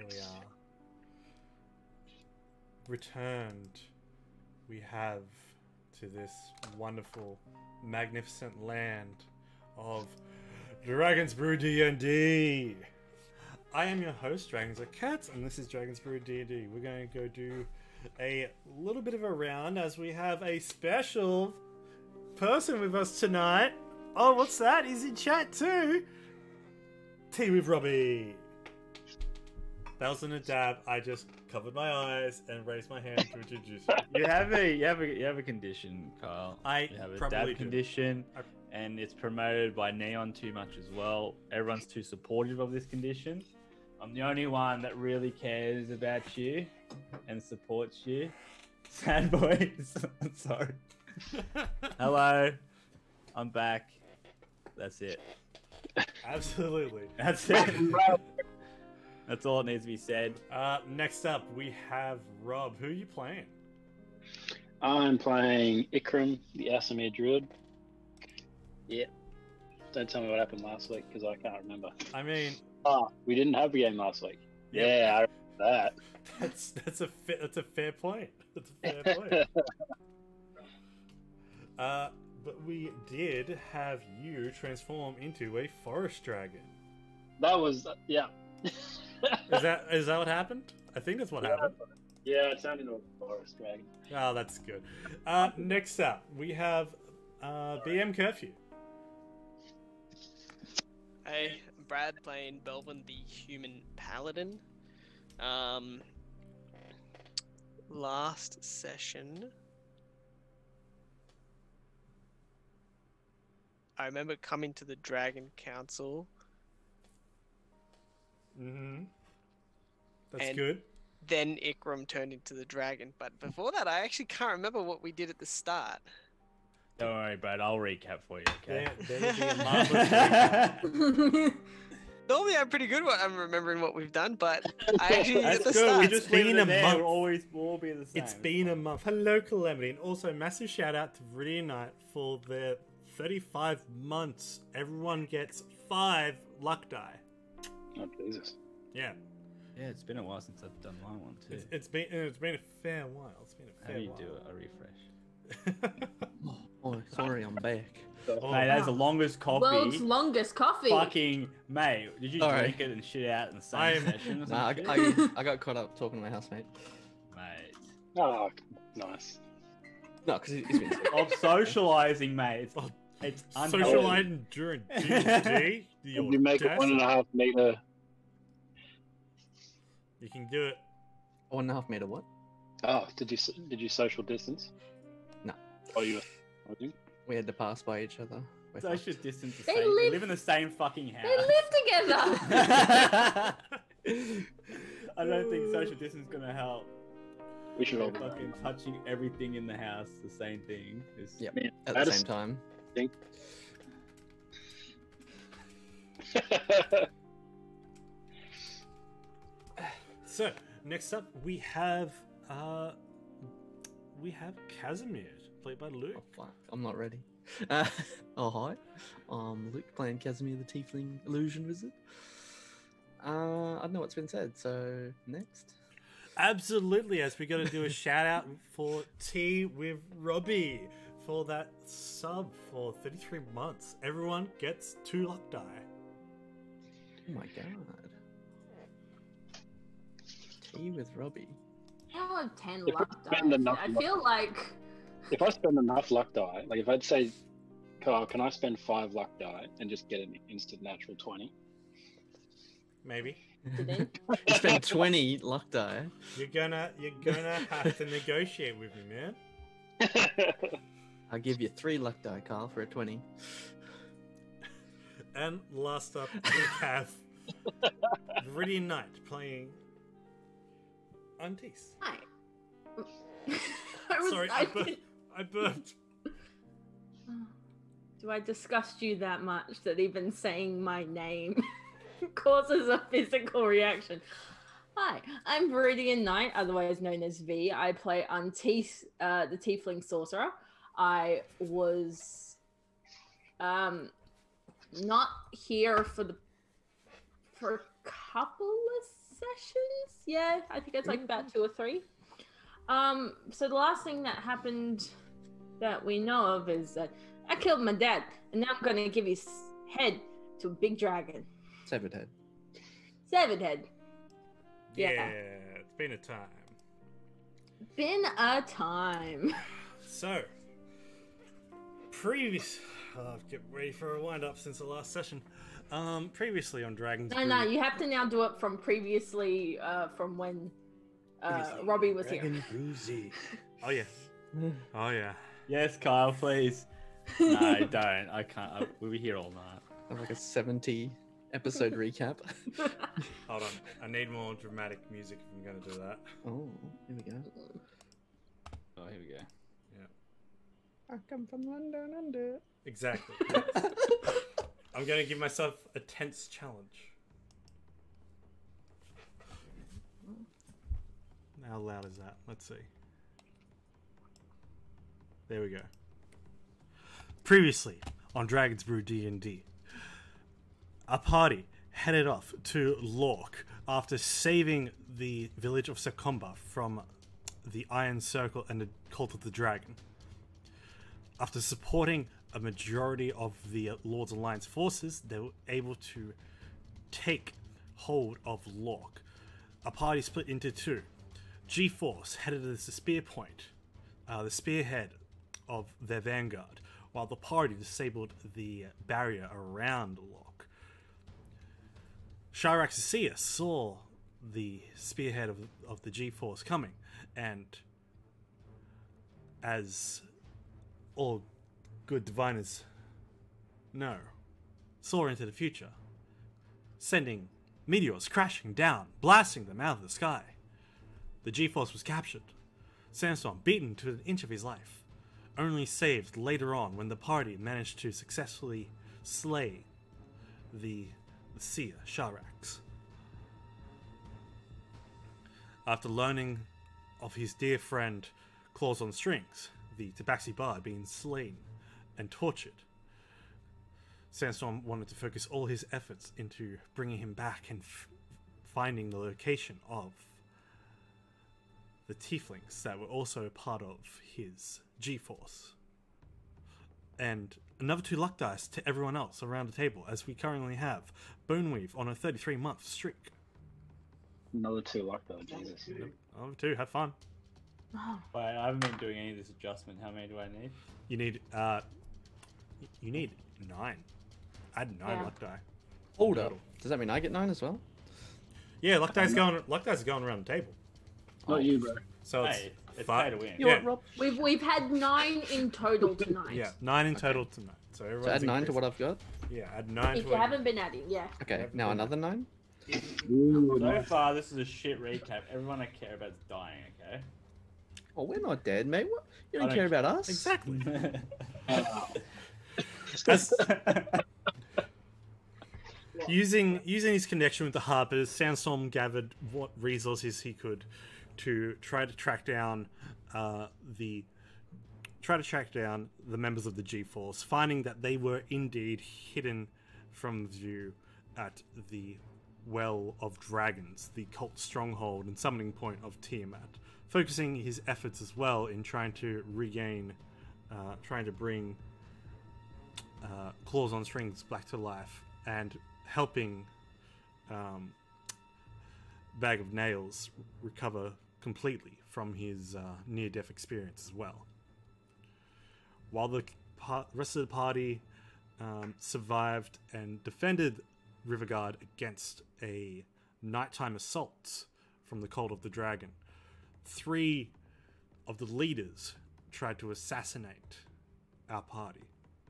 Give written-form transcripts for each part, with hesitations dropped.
Here we are. Returned. We have to this wonderful, magnificent land of Dragon's Brew D&D. I am your host, Dragons Are Cats, and this is Dragon's Brew D&D. We're going to go do a little bit of a round as we have a special person with us tonight. Oh, what's that? He's in chat too. Tea with Robbie. That wasn't a dab. I just covered my eyes and raised my hand to introduce you. You have a condition, Kyle. You have a dab condition, and it's promoted by Neon too much as well. Everyone's too supportive of this condition. I'm the only one that really cares about you and supports you. Sad boys. I'm sorry. Hello. I'm back. That's it. Absolutely. That's it. That's all that needs to be said. Next up, we have Rob. Who are you playing? I'm playing Ikram, the Asimir Druid. Yeah. Don't tell me what happened last week, because I can't remember. I mean... we didn't have a game last week. Yep. Yeah, I remember that. That's a fair point. That's a fair point. But we did have you transform into a forest dragon. That was... yeah. Is that what happened? I think that's what happened. Yeah, it turned into a forest dragon. Oh, that's good. Next up, we have BM Curfew. Hey, I'm Brad playing Belvin, the human paladin. Last session, I remember coming to the Dragon Council. Mm-hmm. That's And good. then Ikram turned into the dragon, but before that, I actually can't remember what we did at the start. Don't worry, Brad. I'll recap for you, okay? There will be a marvelous recap. Normally, I'm pretty good at remembering what we've done, but I actually That's at the good. start. We just been been a a month. month. We'll be the same. It's been a month. Hello, Calamity. And also, massive shout out to Viridian Knight for their 35 months. Everyone gets 5 luck die. Oh, Jesus. Yeah. Yeah, it's been a while since I've done my one too. It's been a fair while. It's been a How fair do you while. do it? A refresh. Oh, sorry, I'm back. Oh, Mate, that's the longest coffee. World's longest coffee. Fucking mate, did you Alright. drink it and shit out in the same I'm- session? Or Nah, some shit? I got caught up talking to my housemate. Mate, Oh, nice. No, because he's been sick. of socializing, mate. Oh, It's socializing during D&D. You make it 1.5 meter. You can do it. 1.5 meter what? Oh, did you social distance? No. Oh, you were... We had to pass by each other. We're social fucked. distance. The They same. live- We live in the same fucking house. They live together. I don't think social distance is gonna help. We should all... Fucking touching everything in the house, the same thing. Is... Yep. Man, At that the is- same time. So, next up, we have Casimir, played by Luke. Oh fuck, I'm not ready. Oh hi, Luke playing Casimir the Tiefling Illusion Wizard. I don't know what's been said, so next. Absolutely, as we got to do a shout out for Tea with Robbie for that sub for 33 months. Everyone gets 2 luck die. Oh my god. Tea with Robbie. I have 10 If luck we spend dice. enough I luck- feel like If I spend enough luck die, like if I'd say, Carl, can I spend 5 luck die and just get an instant natural 20? Maybe. today. You spend 20 luck die. You're gonna have to negotiate with me, man. I'll give you 3 luck die, Carl, for a 20. And last up, we have Viridian Knight playing Antis. Hi. I was, Sorry, I burped. Do I disgust you that much that even saying my name causes a physical reaction? Hi, I'm Viridian Knight, otherwise known as V. I play Antis, the Tiefling Sorcerer. I was not here for a couple of sessions. Yeah, I think it's like about 2 or 3. So the last thing that happened that we know of is that I killed my dad, and now I'm gonna give his head to a big dragon. Severed head. Severed head. Yeah, it's been a time. Been a time. So, get ready for a wind up since the last session. Previously on Dragon's Brew. No, you have to now do it from previously, from when Robbie was here. Oh yeah. Oh yeah. Yes, Kyle, please. No, don't. I can't. We'll be here all night. Like a 70 episode recap. Hold on. I need more dramatic music if I'm going to do that. Oh, here we go. Oh, here we go. I come from London under. Exactly. I'm going to give myself a tense challenge. How loud is that? Let's see. There we go. Previously on Dragon's Brew D&D, a party headed off to Lork after saving the village of Sekomba from the Iron Circle and the Cult of the Dragon. After supporting a majority of the Lord's Alliance forces, they were able to take hold of Lork. A party split into 2. G-Force headed as the spear point, the spearhead of their vanguard, while the party disabled the barrier around Lork. Shiraxia saw the spearhead of the G-Force coming, and as all good diviners know, saw into the future, sending meteors crashing down, blasting them out of the sky. The G-Force was captured, Sandstorm beaten to an inch of his life, only saved later on when the party managed to successfully slay the seer, Sharax. After learning of his dear friend Claws on Strings, the Tabaxi Bard, being slain and tortured, Sandstorm wanted to focus all his efforts into bringing him back and finding the location of the tieflings that were also part of his G-Force. And another 2 luck dice to everyone else around the table, as we currently have Boneweave on a 33-month streak. Another 2 luck though, Jesus. Another 2, have fun. Wait, I haven't been doing any of this adjustment. How many do I need? You need 9. Add 9 luck die. Hold up. Does that mean I get 9 as well? Yeah, luck dice are going around the table. Not you, bro. So it's 5 pay to win. You know what, Rob? We've had 9 in total tonight. Yeah, 9 in total tonight. So everyone's So add 9 to what I've got? Yeah, add 9 If to you it. haven't been adding, yeah. Okay, now another 9? Ooh, So far, this is a shit recap. Everyone I care about is dying, okay? Oh, we're not dead, mate. What? You I don't don't care about us? Exactly. Using his connection with the Harpers, Sandstorm gathered what resources he could to try to track down the members of the G-Force, finding that they were indeed hidden from view at the Well of Dragons, the cult stronghold and summoning point of Tiamat, focusing his efforts as well in trying to bring Claws on Strings back to life, and helping Bag of Nails recover completely from his near-death experience as well. While the rest of the party survived and defended Riverguard against a nighttime assault from the Cult of the Dragon, 3 of the leaders tried to assassinate our party: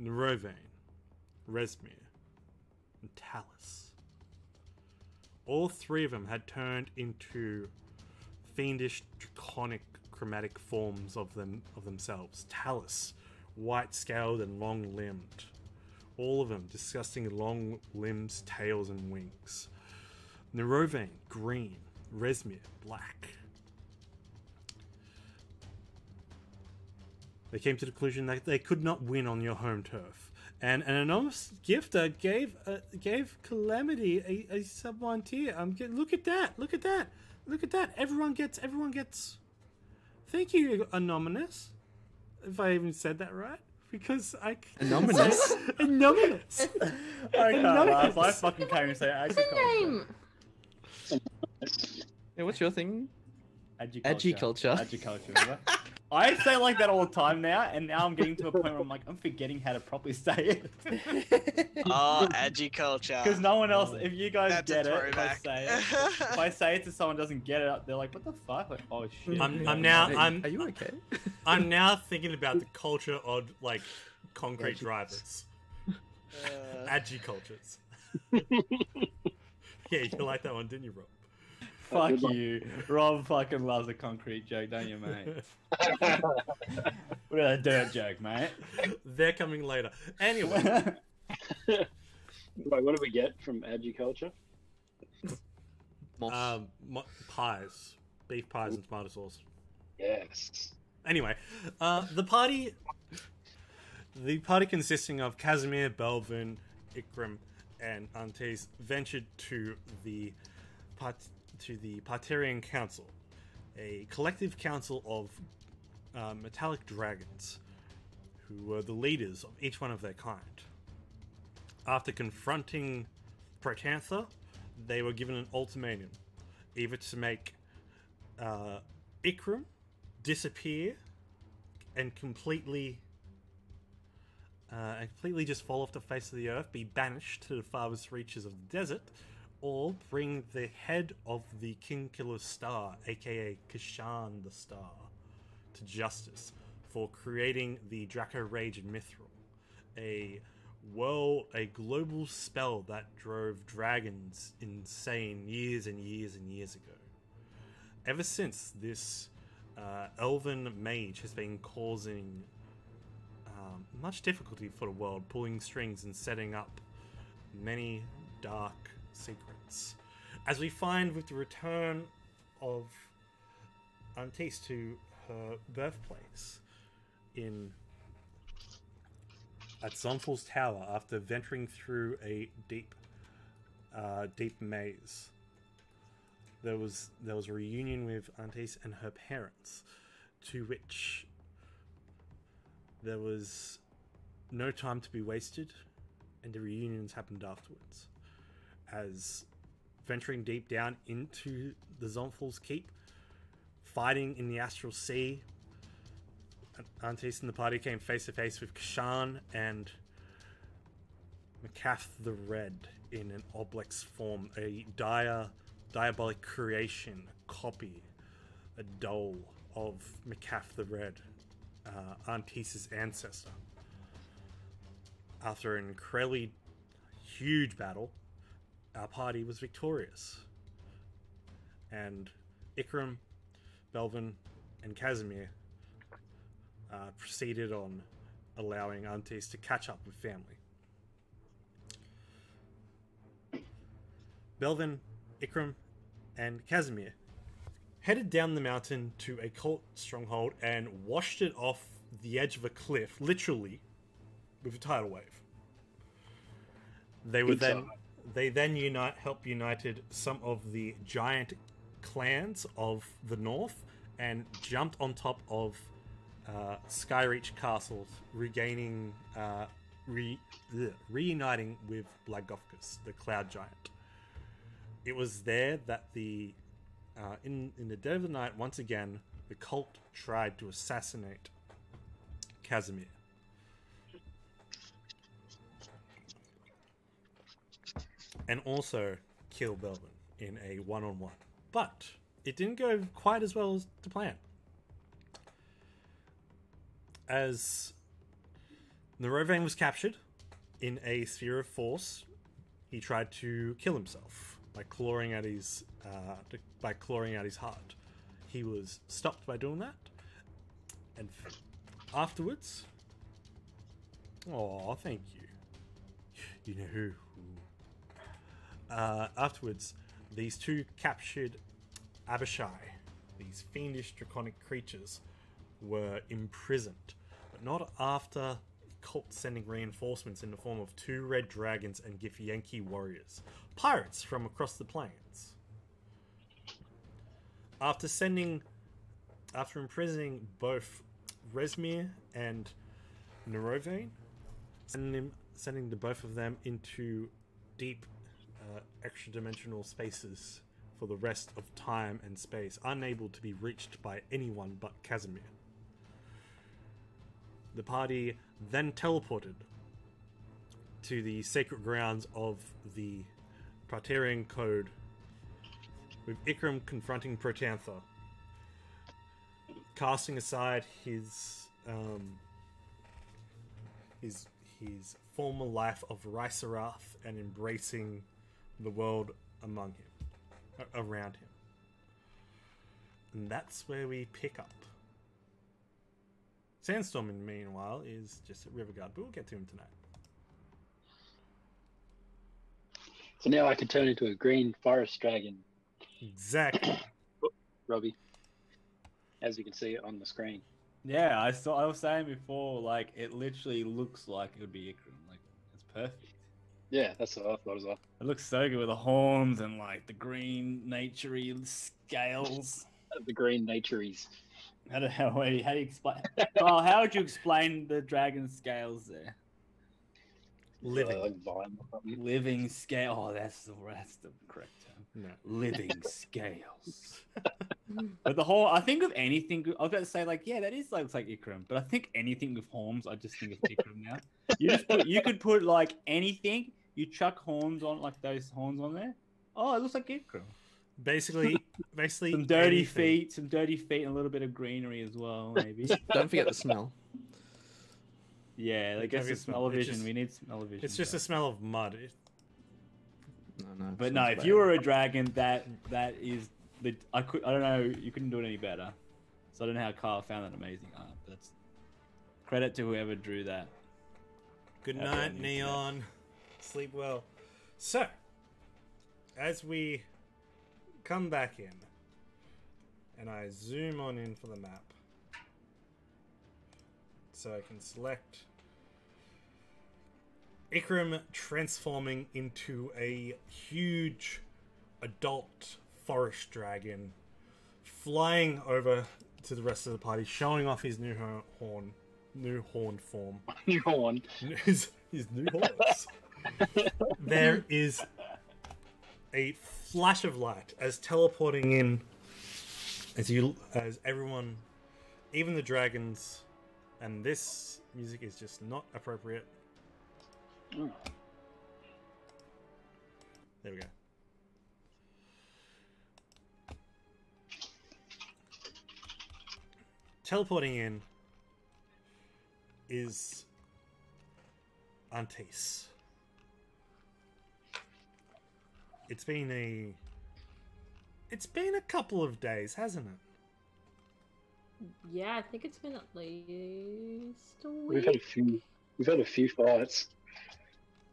Nerovane, Resmir, and Talus. All 3 of them had turned into fiendish, draconic, chromatic forms of themselves. Talus, white-scaled and long-limbed. All of them disgusting long limbs, tails, and wings. Nerovane, green. Resmir, black. They came to the conclusion that they could not win on your home turf, And an anonymous gifter gave Calamity a sub 1 tier. Look at that! Look at that! Look at that! Everyone gets. Thank you, anonymous. If I even said that right, because Anonymous. Anonymous. I can't laugh. I fucking can't even say agriculture. Yeah, what's your thing? Agiculture. Remember? I say like that all the time now, and now I'm getting to a point where I'm like, I'm forgetting how to properly say it. Oh, agiculture. Because no one else, if you guys get it, if I say it to someone who doesn't get it, they're like, what the fuck? Like, oh shit. Are you okay? I'm now thinking about the culture of like concrete drivers. Agicultures. Yeah, you like that one, didn't you, Rob? Fuck you. Rob fucking loves a concrete joke, don't you, mate? What a dirt joke, mate. They're coming later. Anyway. Wait, what do we get from agiculture? Pies. Beef pies and tomato sauce. Yes. Anyway, the party consisting of Casimir, Belvin, Ikram, and Antes ventured to the Partarian Council, a collective council of metallic dragons, who were the leaders of each one of their kind. After confronting Protanther, they were given an ultimatum, either to make Ikram disappear and completely just fall off the face of the earth, be banished to the farthest reaches of the desert, or bring the head of the King Killer Star, aka Kashan the Star, to justice for creating the Draco Rage in Mithril, a global spell that drove dragons insane years and years and years ago. Ever since, this elven mage has been causing much difficulty for the world, pulling strings and setting up many dark secrets. As we find with the return of Antis to her birthplace at Zonfal's Tower after venturing through a deep maze. There was a reunion with Antis and her parents, to which there was no time to be wasted, and the reunions happened afterwards. As venturing deep down into the Zonfal's Keep, fighting in the Astral Sea, Antis and the party came face to face with Kashan and Macath the Red in an Oblex form, a diabolic creation, a copy, a doll of Macath the Red, Antis' ancestor. After an incredibly huge battle, our party was victorious, and Ikram, Belvin, and Casimir proceeded on allowing Antis to catch up with family. Belvin, Ikram, and Casimir headed down the mountain to a cult stronghold and washed it off the edge of a cliff, literally, with a tidal wave. They then united some of the giant clans of the north and jumped on top of Skyreach Castle, reuniting with Blagofkus, the cloud giant. It was there that in the dead of the night, once again, the cult tried to assassinate Casimir. And also kill Belvin in a one-on-one. But it didn't go quite as well as the plan. As Nerovain was captured in a sphere of force, he tried to kill himself by clawing at his heart. He was stopped by doing that, and afterwards, oh, thank you. You know who? Afterwards, these two captured Abishai. These fiendish draconic creatures were imprisoned, but not after cult sending reinforcements in the form of 2 red dragons and Githyanki warriors, pirates from across the plains. After imprisoning both Rezmir and Nerovane, sending the both of them into deep, extra-dimensional spaces for the rest of time and space, unable to be reached by anyone but Casimir. The party then teleported to the sacred grounds of the Praetorian Code, with Ikram confronting Protantha, casting aside his former life of Rysarath and embracing the world around him. And that's where we pick up. Sandstorm, in the meanwhile, is just at Riverguard, but we'll get to him tonight. So now I can turn into a green forest dragon. Exactly. Robbie, as you can see on the screen. Yeah, I was saying before, like, it literally looks like it would be Ikram. Like, it's perfect. Yeah, that's what I thought as well. It looks so good with the horns and, like, the green, naturey scales. The green naturies. How do you explain? Well, how would you explain the dragon scales there? Living. Living scale. Oh, that's the correct term. No. Living scales. But I think of anything. I was about to say, like, yeah, that is looks like Ikram. But I think anything with horns, I just think of Ikram now. You could put like anything. You chuck horns on, like those horns on there. Oh, it looks like Ikram. Basically, some dirty feet, and a little bit of greenery as well, maybe. Don't forget the smell. Yeah, I guess it's smell-o-vision. We need smell-o-vision. It's just a smell of mud. No. But no, if you were a dragon, that is the I don't know. You couldn't do it any better. So I don't know how Kyle found that amazing art. But that's credit to whoever drew that. Good night, Neon. Sleep well. So, as we come back in, and I zoom on in for the map, so I can select Ikram transforming into a huge adult forest dragon, flying over to the rest of the party, showing off his new horn form. New horn. His new horns. There is a flash of light as teleporting in, as everyone, even the dragons, and this music is just not appropriate. There we go. Teleporting in is Antis. It's been a couple of days, hasn't it? Yeah, I think it's been at least a week. We've had a few fights.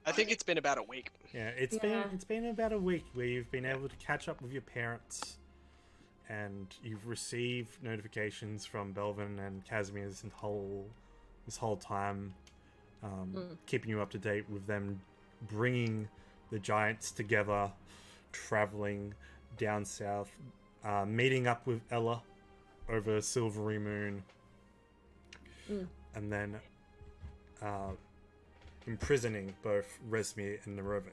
I think it's been about a week. Yeah, it's been about a week where you've been able to catch up with your parents, and you've received notifications from Belvin and Casimir this whole time, keeping you up to date with them bringing the giants together, traveling down south, meeting up with Ella over Silvery Moon, and then imprisoning both Rezmir and Nerovane.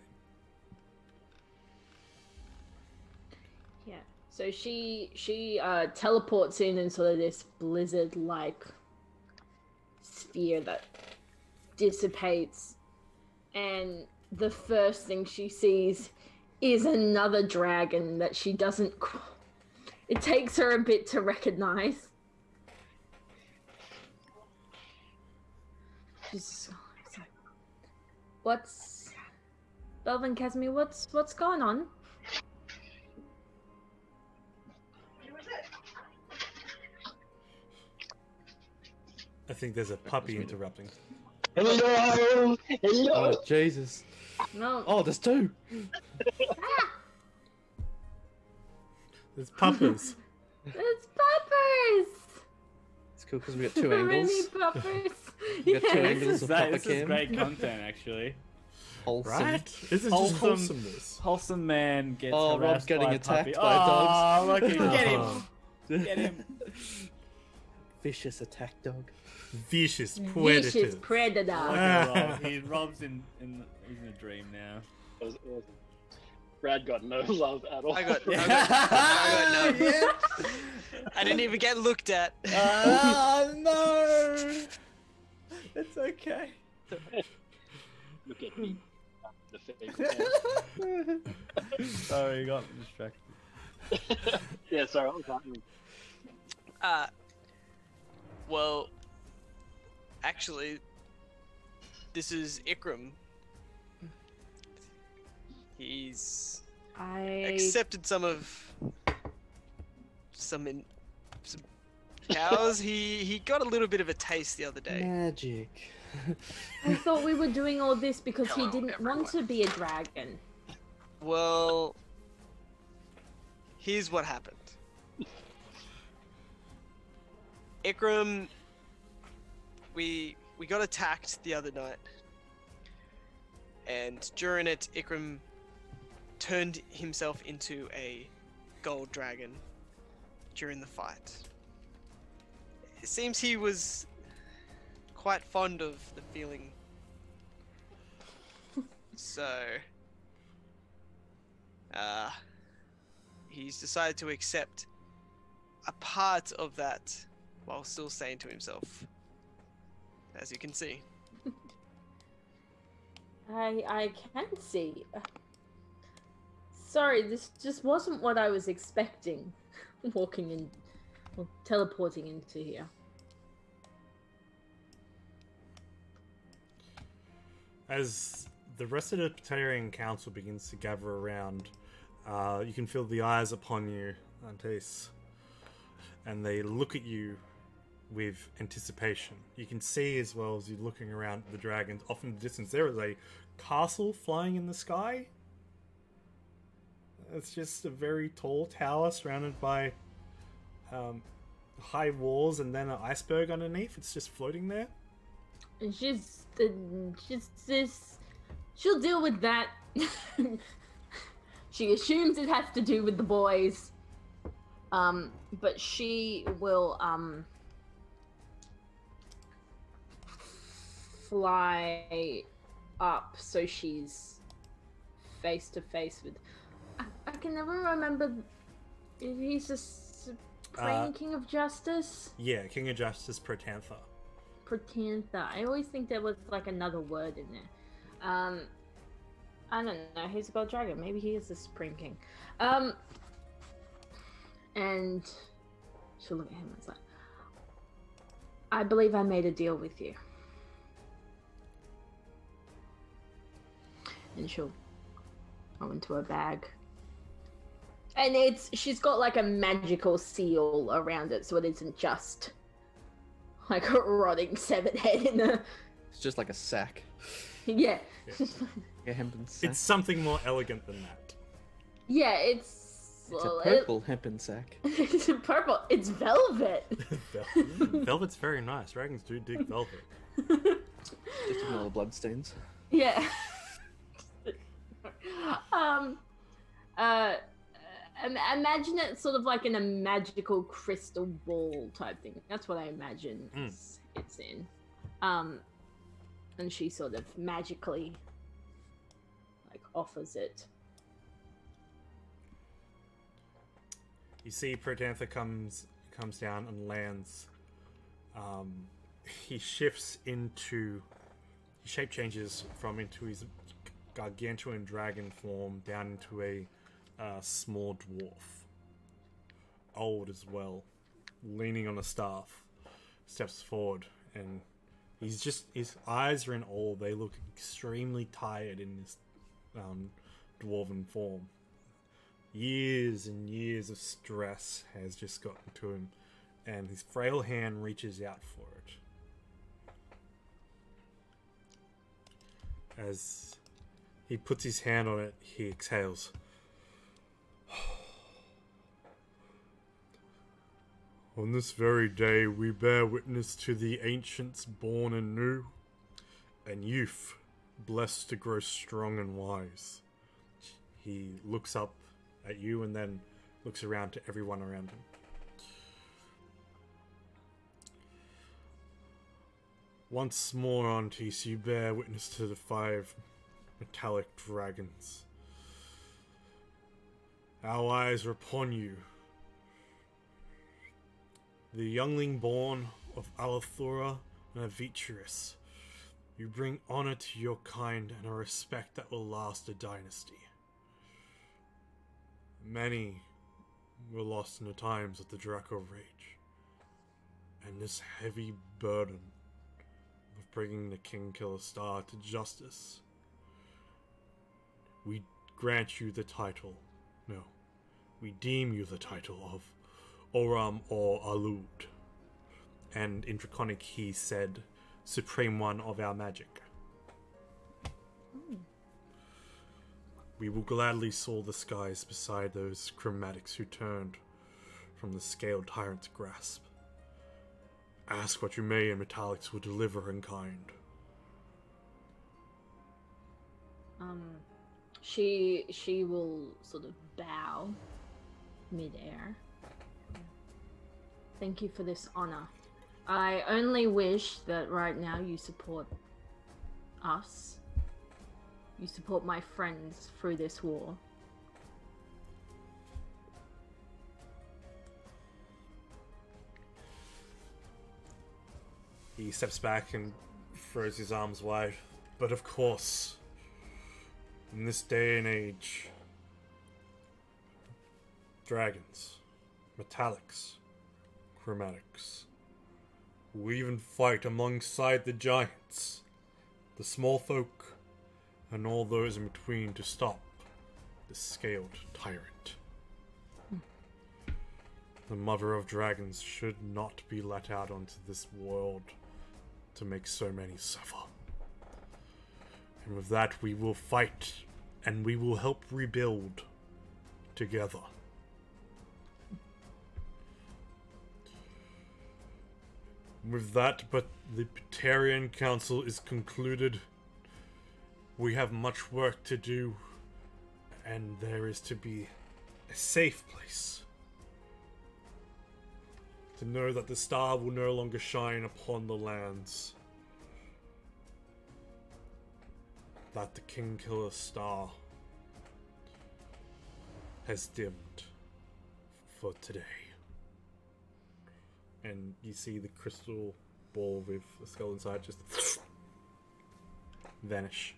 Yeah. So she teleports in sort of this blizzard-like sphere that dissipates, and the first thing she sees is another dragon that she doesn't. It takes her a bit to recognize. She's like, "What's Belvin, Casimir? What's going on?" I think there's a puppy interrupting. Hello! Hello! Oh, Jesus. No. Oh, there's two! There's puppers. It's puppers! It's cool because we got two angles. Really puppers. You got two Yeah. angles of Papa This is Cam. great content, actually. Wholesome. Right? This is just Wholesome. wholesomeness. Wholesome man gets Oh, harassed Rob's getting by a attacked puppy. by dogs. Oh, look at him. Get him. Oh, Get him. Vicious attack dog. vicious predator. Vicious predator. Look at Rob. Rob's in a dream now. It was awesome. Brad got no love at all. I got no. I didn't even get looked at. Oh no! It's okay. Look at me. The fake. Sorry, you got me distracted. Yeah, sorry, what was happening? Well, actually, this is Ikram. He's accepted some cows. He got a little bit of a taste the other day. Magic. I thought we were doing all this because he didn't want to be a dragon. Well, here's what happened. Ikram, we got attacked the other night, and during it, Ikram turned himself into a gold dragon during the fight. It seems he was quite fond of the feeling. So, he's decided to accept a part of that while still saying to himself, as you can see. I can see. Sorry, this just wasn't what I was expecting. Walking in, well, teleporting into here. As the rest of the Praetorian Council begins to gather around, you can feel the eyes upon you, Antis, and they look at you with anticipation. You can see, as well as you're looking around the dragons, off in the distance there is a castle flying in the sky. It's just a very tall tower surrounded by high walls and then an iceberg underneath. It's just floating there. And she'll deal with that. She assumes it has to do with the boys. But she will fly up so she's face to face with. I can never remember if he's the Supreme King of Justice. Yeah, King of Justice Protantha. Protantha. I always think there was like another word in there. I don't know. He's a gold dragon. Maybe he is the Supreme King. And she'll look at him and say, I believe I made a deal with you. And she'll go into her bag. And she's got like a magical seal around it, so it isn't just like a rotting severed head in a... It's just like a sack. Yeah. A hempen sack. It's something more elegant than that. Yeah, It's a purple hempen sack. It's purple. It's velvet. Velvet's very nice. Dragons do dig velvet. Just ignore the bloodstains. Yeah. Imagine it sort of like in a magical crystal ball type thing. That's what I imagine it's in. And she sort of magically like offers it. You see Protantha comes down and lands. He shifts into... He shape changes into his gargantuan dragon form down into a small dwarf. Old as well. Leaning on a staff. Steps forward and his eyes are in awe. They look extremely tired in this dwarven form. Years and years of stress has just gotten to him, and his frail hand reaches out for it. As he puts his hand on it, he exhales. On this very day, we bear witness to the ancients born and new, and youth blessed to grow strong and wise. He looks up at you and then looks around to everyone around him. Once more, Aunties, you bear witness to the 5 metallic dragons. Our eyes are upon you. The youngling born of Alathura and Avitris. You bring honor to your kind and a respect that will last a dynasty. Many were lost in the times of the Draco Rage, and this heavy burden of bringing the King Killer Star to justice. We grant you the title. No, we deem you the title of Oram or Alud. And in Draconic he said, Supreme One of our magic. We will gladly soar the skies beside those chromatics who turned from the scaled tyrant's grasp. Ask what you may, and metallics will deliver in kind. She will sort of bow mid-air. Thank you for this honor. I only wish that right now you support us. You support my friends through this war. He steps back and throws his arms wide. But of course, in this day and age, dragons, metallics, chromatics, who even fight alongside the giants, the small folk, and all those in between to stop the scaled tyrant. The mother of dragons should not be let out onto this world to make so many suffer. And with that, we will fight, and we will help rebuild together. With that, but the Batarian Council is concluded. We have much work to do, and there is to be a safe place. To know that the star will no longer shine upon the lands. That the King Killer Star has dimmed for today. And you see the crystal ball with the skull inside just vanish.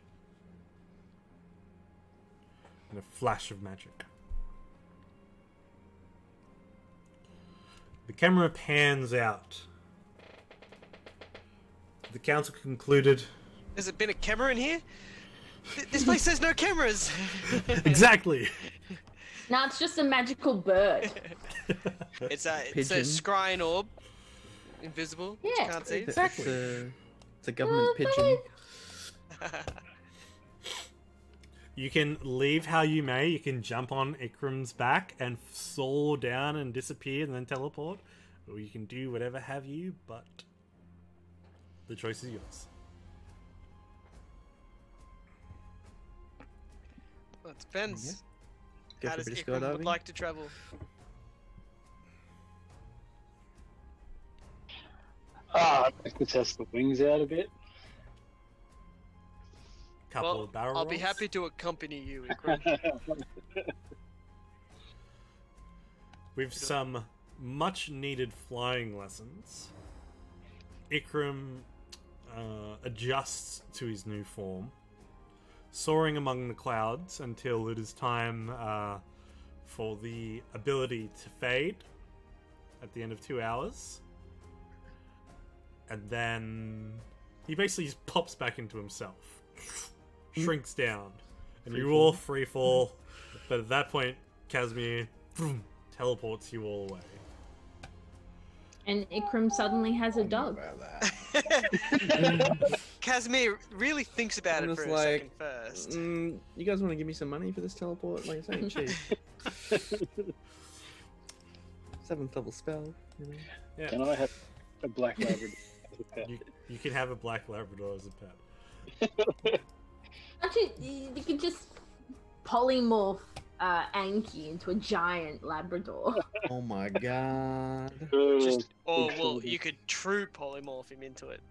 In a flash of magic. The camera pans out. The council concluded. Has it been a camera in here? This place has no cameras. Exactly. No, it's just a magical bird. It's a scrying orb. Invisible. Yeah, you can't see. exactly. It's a government pigeon. You can leave how you may. You can jump on Ikram's back and soar down and disappear and then teleport. Or you can do whatever have you, but the choice is yours. Well, it depends. Yeah. How does Ikram would like to travel? I could test the wings out a bit. Couple of barrel I'll be rolls. happy to accompany you, Ikram. With some much needed flying lessons, Ikram adjusts to his new form, soaring among the clouds until it is time for the ability to fade at the end of 2 hours. And then he basically just pops back into himself. Shrinks down. And you all free fall. But at that point, Casimir teleports you all away. And Ikram suddenly has a dog. Casimir really thinks about it for a second first. You guys want to give me some money for this teleport? Like I say, cheap. 7th level spell. You know? Yeah. Can I have a black Labrador as a pet? You can have a black Labrador as a pet. Actually, you could just polymorph Anki into a giant Labrador. Oh my god. You could true polymorph him into it.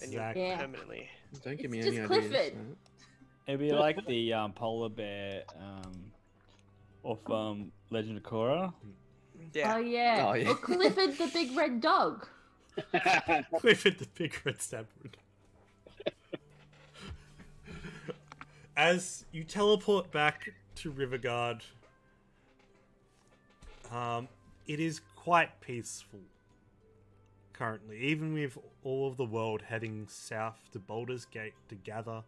Exactly. Yeah. Permanently. Don't give me It's any just ideas. Clifford. Right? It'd be like the polar bear of Legend of Korra. Yeah. Oh yeah. Oh, yeah. Or Clifford the big red dog. Clifford the big red stabwood. As you teleport back to Riverguard, it is quite peaceful currently, even with all of the world heading south to Baldur's Gate to gather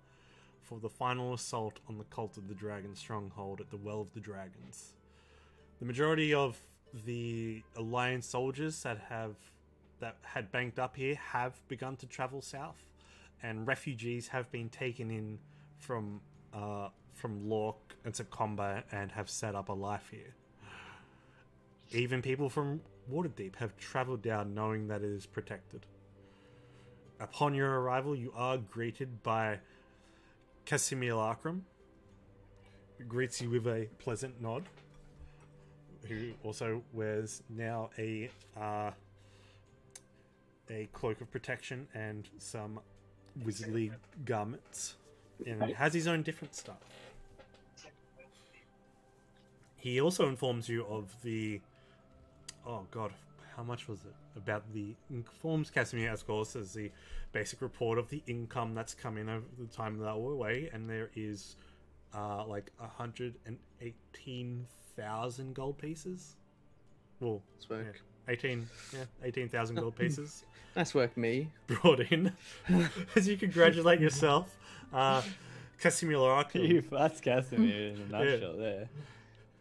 for the final assault on the Cult of the Dragon stronghold at the Well of the Dragons. The majority of the Alliance soldiers that had banked up here have begun to travel south, and refugees have been taken in from Lork and Secomba and have set up a life here. Even people from Waterdeep have travelled down knowing that it is protected. Upon your arrival, you are greeted by Casimir Akram, who greets you with a pleasant nod, who also wears now a cloak of protection and some wizardly garments, and has his own different stuff. He also informs you of the... Oh god, how much was it? Informs Casimir, of course, as the basic report of the income that's come in over the time that we're away, and there is like 118,000 gold pieces. Well, Nice work. 18,000 gold pieces. Nice work, me. Brought in. As you congratulate yourself, Casimir Akram. That's Casimir in a nutshell there.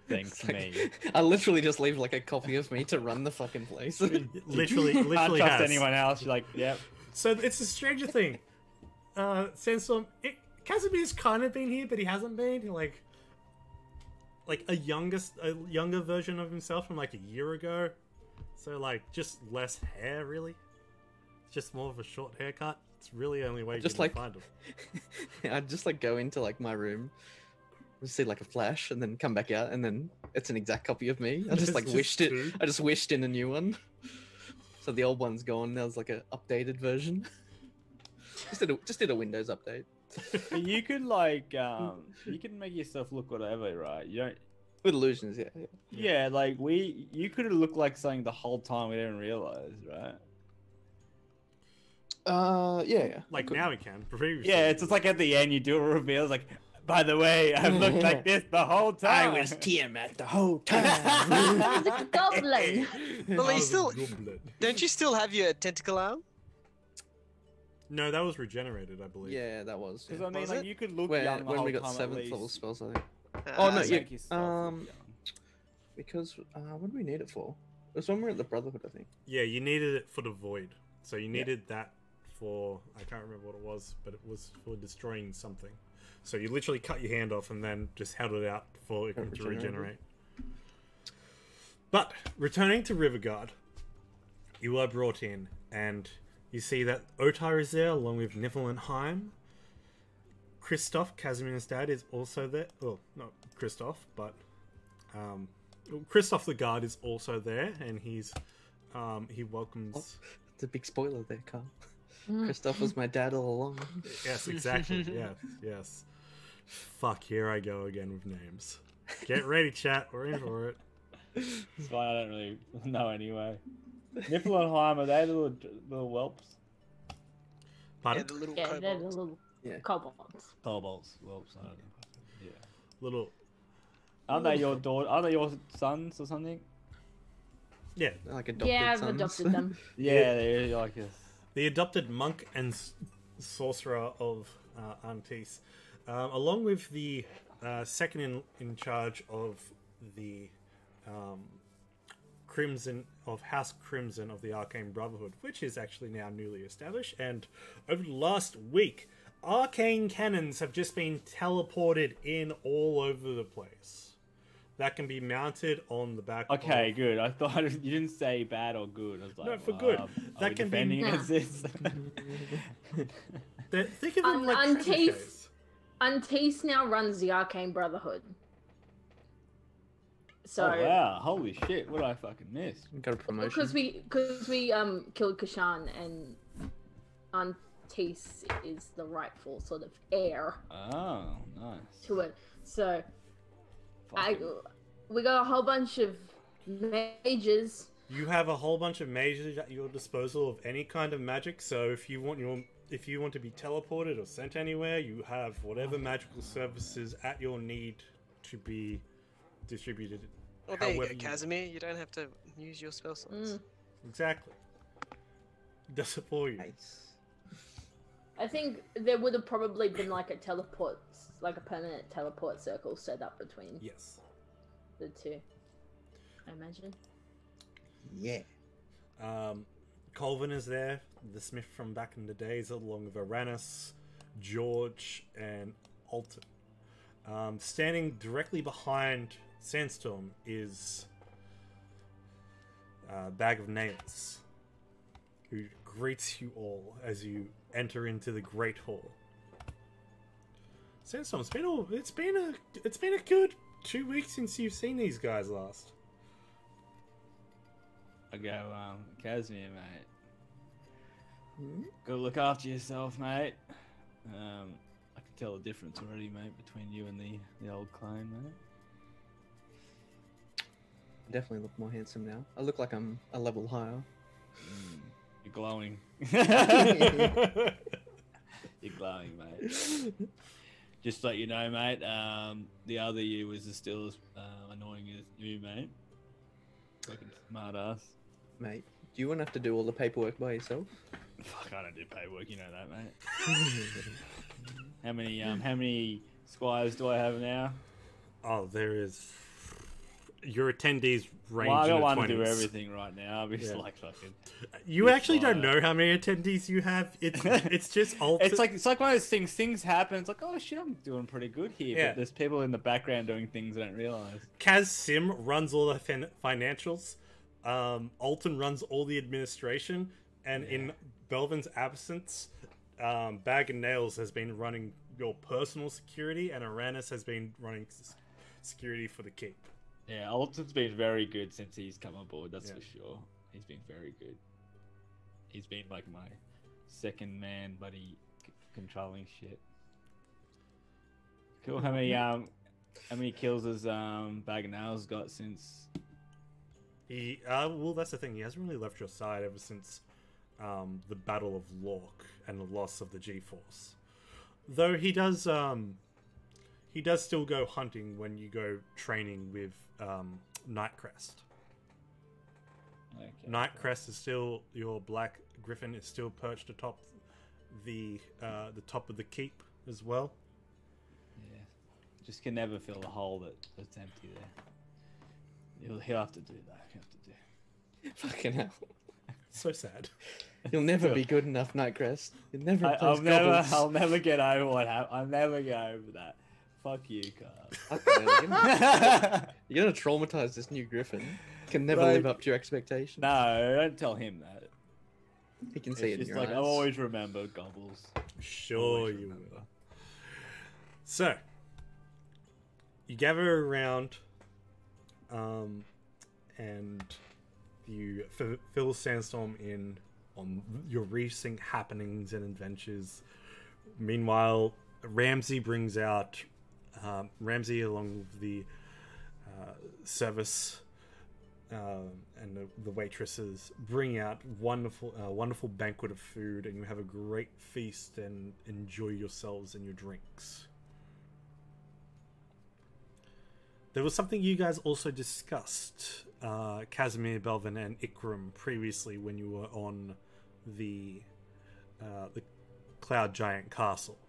Thanks, me. I literally just leave like a copy of me to run the fucking place. literally Can't trust has. anyone else. You're like, yep. So it's a stranger thing. Sandstorm, Casimir's kind of been here, but he hasn't been. He, like a younger version of himself from like a year ago. So like just less hair, really. It's just more of a short haircut. It's really the only way you Just can like- find him. I'd just like go into like my room, see like a flash, and then come back out, and then it's an exact copy of me. I just like It's wished just it. two. I just wished in a new one. So the old one's gone. Now it's like an updated version. Just did a Windows update. But you could like, you can make yourself look whatever, right? You don't. With illusions, yeah. Yeah, like you could have looked like something the whole time we didn't realize, right? Yeah. Like now we can. Previously, Yeah, it's just like at the end you do a reveal. It's like, by the way, I've looked like this the whole time. I was Tiamat the whole time. He's a goblin. Well, I you was a still goblin. don't you still have your tentacle arm? No, that was regenerated, I believe. Yeah, that was. Because Yeah. I mean, Was like it? you could look Where, young the when whole we got time at 7th least. level spells, I think. Ah, Oh, no, Just yeah. make yourself look young. Because what do we need it for? It was when we were at the Brotherhood, I think. Yeah, you needed it for the void. So you needed that for... I can't remember what it was, but it was for destroying something. So you literally cut your hand off and then just held it out for it to regenerate. regenerate. But, returning to Riverguard, you are brought in, and you see that Otar is there, along with Niflheim. Christoph, Casimir's dad, is also there. Oh, not Christoph, but... Christoph the guard is also there, and he's... he welcomes... It's a big spoiler there, Carl. Christoph was my dad all along. Yes, exactly. Yes. Fuck, here I go again with names. Get ready, chat. We're in for it. It's fine. I don't really know anyway. Niflheim, are they little whelps? Yeah, Pardon? the little Yeah, they're the kobolds. little Yeah. kobolds. Kobolds, whelps. I don't know. Yeah. Little... Aren't they your daughter? Are they your sons or something? Yeah. Like adopted Yeah, I've sons. adopted them. Yeah, they're like this. The adopted monk and sorcerer of Antis, along with the second in charge of the Crimson of House Crimson of the Arcane Brotherhood, which is actually now newly established. And over the last week, arcane cannons have just been teleported in all over the place. that can be mounted on the back. Okay, good. I thought you didn't say bad or good. I was like, no, for good. That can be against this. Think of them like trebuchets. Antis now runs the Arcane Brotherhood. So, oh wow! Holy shit! What did I fucking miss? Got a promotion. Because we killed Kashan, and Antis is the rightful sort of heir. Oh, nice. To it. So we got a whole bunch of mages. You have a whole bunch of mages at your disposal of any kind of magic. So if you want to be teleported or sent anywhere, you have whatever magical services at your need to be distributed. Well, there you go, Casimir. You don't have to use your spell slots. Exactly. Does it for you. Nice. I think there would have probably been like a permanent teleport circle set up between the two. I imagine. Yeah. Colvin is there, the smith from back in the days, along with Aranis, George, and Alton. Standing directly behind Sandstorm is Bag of Nails, who greets you all as you enter into the Great Hall. Sandstorm, it's been a good 2 weeks since you've seen these guys last. I go, Casimir, mate. Go look after yourself, mate. I can tell the difference already, mate, between you and the old clone, mate. I definitely look more handsome now. I look like I'm a level higher. You're glowing. You're glowing, mate. Just to let you know, mate, the other you was still as annoying as you, mate. Fucking smart ass. Mate, do you want to have to do all the paperwork by yourself? Fuck, I don't do paperwork, you know that, mate. How many squires do I have now? Oh, there is... Your attendees range I don't in want the 20s. to do everything right now. I'll be like fucking... You actually don't know how many attendees you have. It's just... It's like one of those things. Things happen. It's like, oh shit, I'm doing pretty good here. Yeah. But there's people in the background doing things I don't realize. Kaz Sim runs all the financials. Alton runs all the administration. And in Belvin's absence, Bag and Nails has been running your personal security, and Aranis has been running security for the keep. Yeah, Alton's been very good since he's come on board, that's for sure. He's been very good. He's been like my second man buddy controlling shit. Cool. How many kills has Bag of Nails got since? He well, that's the thing. He hasn't really left your side ever since the Battle of Lork and the loss of the G-Force. Though he does still go hunting when you go training with Nightcrest. Okay. Nightcrest is still, your black griffin is still perched atop the top of the keep as well. Yeah, just can never fill the hole that's empty there. He'll have to do that. He'll have to do. Fucking hell. So sad. You'll never be good enough, Nightcrest. You'll never I'll never get over what happened. I'll never get over that. Fuck you, Carl. You're gonna traumatize this new griffin. Can never live up to your expectations. No, don't tell him that. He can see it in your eyes. I always remember Gobbles. Sure you will. So, you gather around, and you fill Sandstorm in on your recent happenings and adventures. Meanwhile, Ramsey brings out Ramsey along with the service and the waitresses bring out wonderful banquet of food, and you have a great feast and enjoy yourselves and your drinks. There was something you guys also discussed, Casimir, Belvin, and Ikram previously when you were on the Cloud Giant Castle.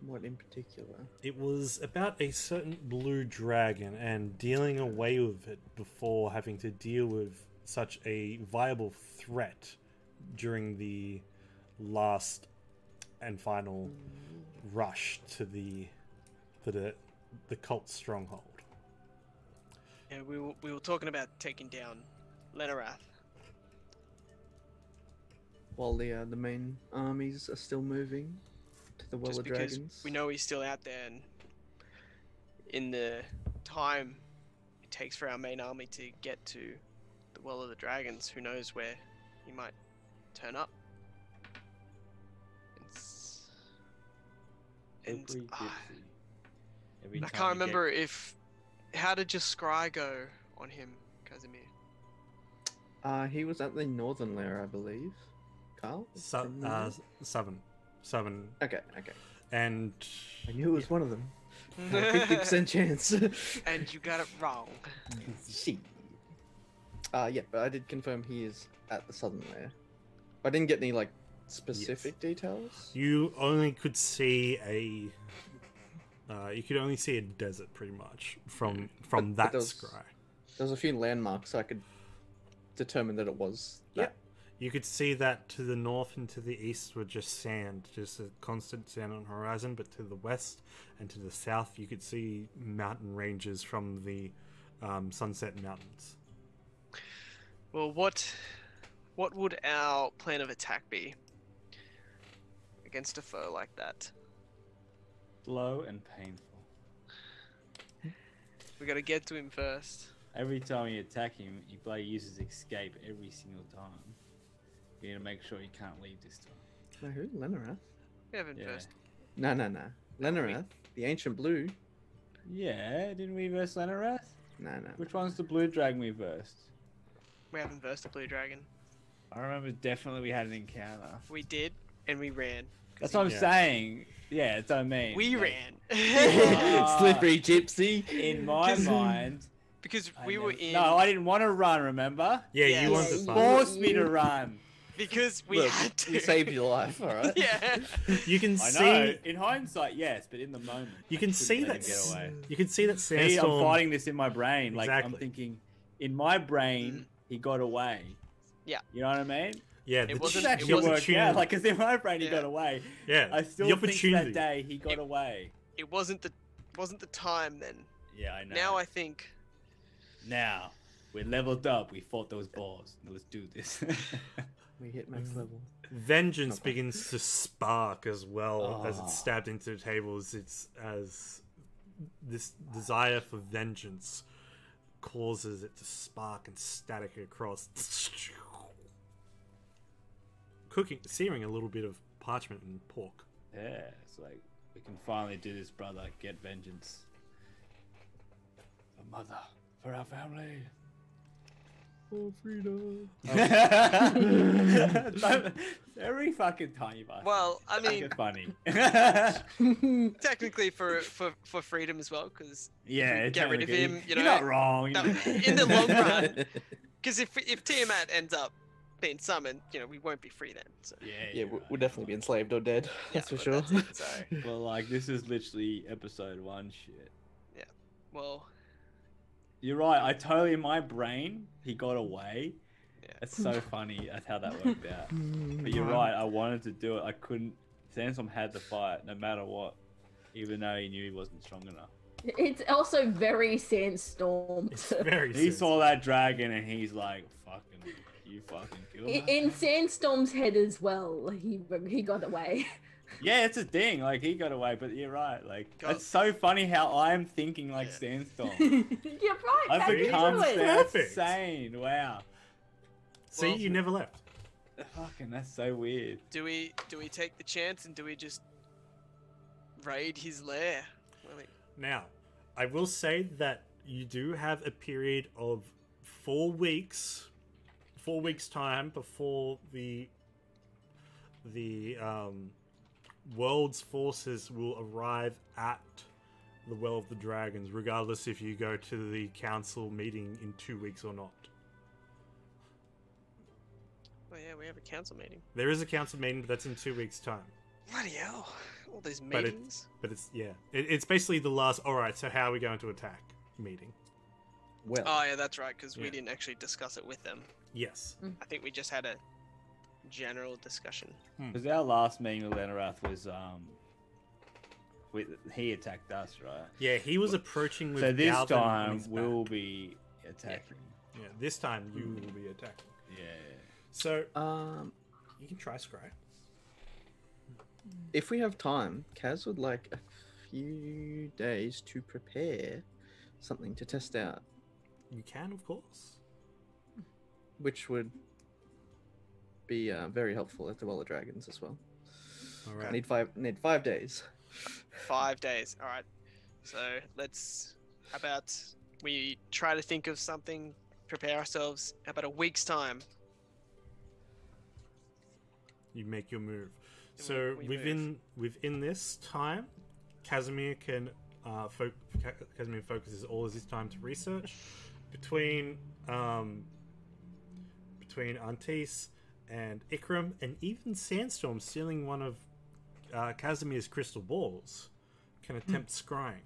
What in particular? It was about a certain blue dragon and dealing away with it before having to deal with such a viable threat during the last and final rush to the for the cult stronghold. Yeah, we were talking about taking down Lenarath. While the main armies are still moving to the Well Just of because Dragons. we know he's still out there, and in the time it takes for our main army to get to the Well of the Dragons, who knows where he might turn up. And I can't remember how did your scry go on him, Casimir? He was at the northern lair, I believe. Carl? Seven. Okay. And I knew it was one of them. 50% chance. And you got it wrong. See. Yeah, but I did confirm he is at the southern lair. I didn't get any specific details. You only could see a desert pretty much from that scry. There was a few landmarks, so I could determine that it was that. Yeah. You could see that to the north and to the east were just sand, just a constant sand on the horizon, but to the west and to the south you could see mountain ranges from the Sunset Mountains. Well, what would our plan of attack be against a foe like that? Slow and painful. We gotta get to him first. Every time you attack him, he uses escape every single time. You need to make sure you can't leave this time. No, who? Lenarath? We have him first. No. Lenarath, the ancient blue. Yeah, didn't we verse Lenarath? No. Which one's the blue dragon we versed? We haven't versed the blue dragon. I remember definitely we had an encounter. We did, and we ran. That's what I'm saying. Yeah, that's what I mean. We ran. Slippery gypsy. In my mind. Because we were in... No, I didn't want to run, remember? Yeah, you wanted to run. Forced me to run. Because we had to. We saved your life, alright? Yeah. You can I see... know. In hindsight, yes, but in the moment... You can see that... You can see that Sandstorm... See, I'm fighting this in my brain. Like, Exactly. I'm thinking, in my brain, he got away. Yeah. You know what I mean? Yeah, It wasn't- This actually worked out. Like, because in my brain, he got away. Yeah, I still the think opportunity. that day he got away. It wasn't the time then. Yeah, I know. Now I think... Now, we're leveled up. We fought those balls. Now let's do this. We hit max level. Vengeance begins to spark as well as it's stabbed into the tables. It's as this desire for vengeance causes it to spark and static across, searing a little bit of parchment and pork. Yeah, it's like, we can finally do this, brother. Get vengeance. For mother. For our family. For freedom. Every fucking time you buy. Well, I mean... It's funny. Technically for freedom as well, because Yeah, get rid of him, you know... You're not wrong. No, in the long run. Because if Tiamat ends up being summoned, you know, we won't be free then. So. Yeah, we'll definitely be enslaved or dead. That's for sure. That's it, so. Well, like, this is literally episode 1 shit. Yeah. Well... You're right. I totally, in my brain, he got away. Yeah. It's so funny. That's how that worked out. But you're right. I wanted to do it. I couldn't. Sandstorm had to fight no matter what, even though he knew he wasn't strong enough. It's also very Sandstorm. It's very. He saw that dragon and he's like, "Fucking, you fucking kill me." In Sandstorm's head as well, he got away. Yeah, it's a thing. Like, he got away, but you're right. Like, it's so funny how I'm thinking like Sandstorm. You're right. I've back become into it. Perfect. insane. Wow. See, Well, you never left. Fucking, that's so weird. Do we take the chance and do we just raid his lair? Well, Now, I will say that you do have a period of 4 weeks, 4 weeks time before the world's forces will arrive at the Well of the Dragons, regardless if you go to the council meeting in 2 weeks or not. well, yeah, we have a council meeting. There is a council meeting, but that's in 2 weeks' time. Bloody hell! All these But meetings. it's basically the last. All right, so how are we going to attack meeting? Well, Oh yeah, that's right. Because we Yeah. didn't actually discuss it with them. Yes. I think we just had a general discussion. Because our last meeting with Lenarath was he attacked us, right? Yeah, he was approaching with. So this Galvin on time his we'll back. be attacking. Yeah, this time you will be attacking. Yeah. So, you can try Scry. If we have time, Kaz would like a few days to prepare something to test out, You can, of course. which would be very helpful at the Well of Dragons as well. All I right. need 5 days. 5 days. All right. So how about we try to think of something, prepare ourselves. How about a week's time? You make your move. And So we within this time, Casimir can Casimir focuses all of his time to research. Between Antis and Ikram, and even Sandstorm stealing one of Casimir's crystal balls, can attempt scrying.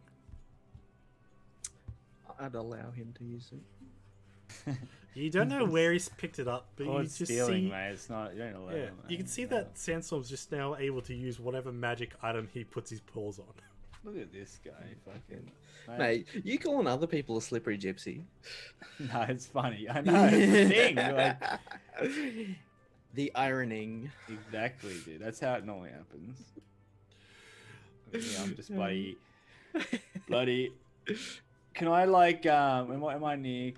I'd allow him to use it. You don't know where he's picked it up, but Oh, you it's just stealing, see. mate. It's not. You don't allow. Yeah, Mate. you can see No. that Sandstorm's just now able to use whatever magic item he puts his paws on. Look at this guy, fucking. Mate, you calling other people a slippery gypsy? No, it's funny. I know. It's the thing. Like, The ironing. exactly, dude. That's how it normally happens. Yeah, I'm just bloody. Can I am I near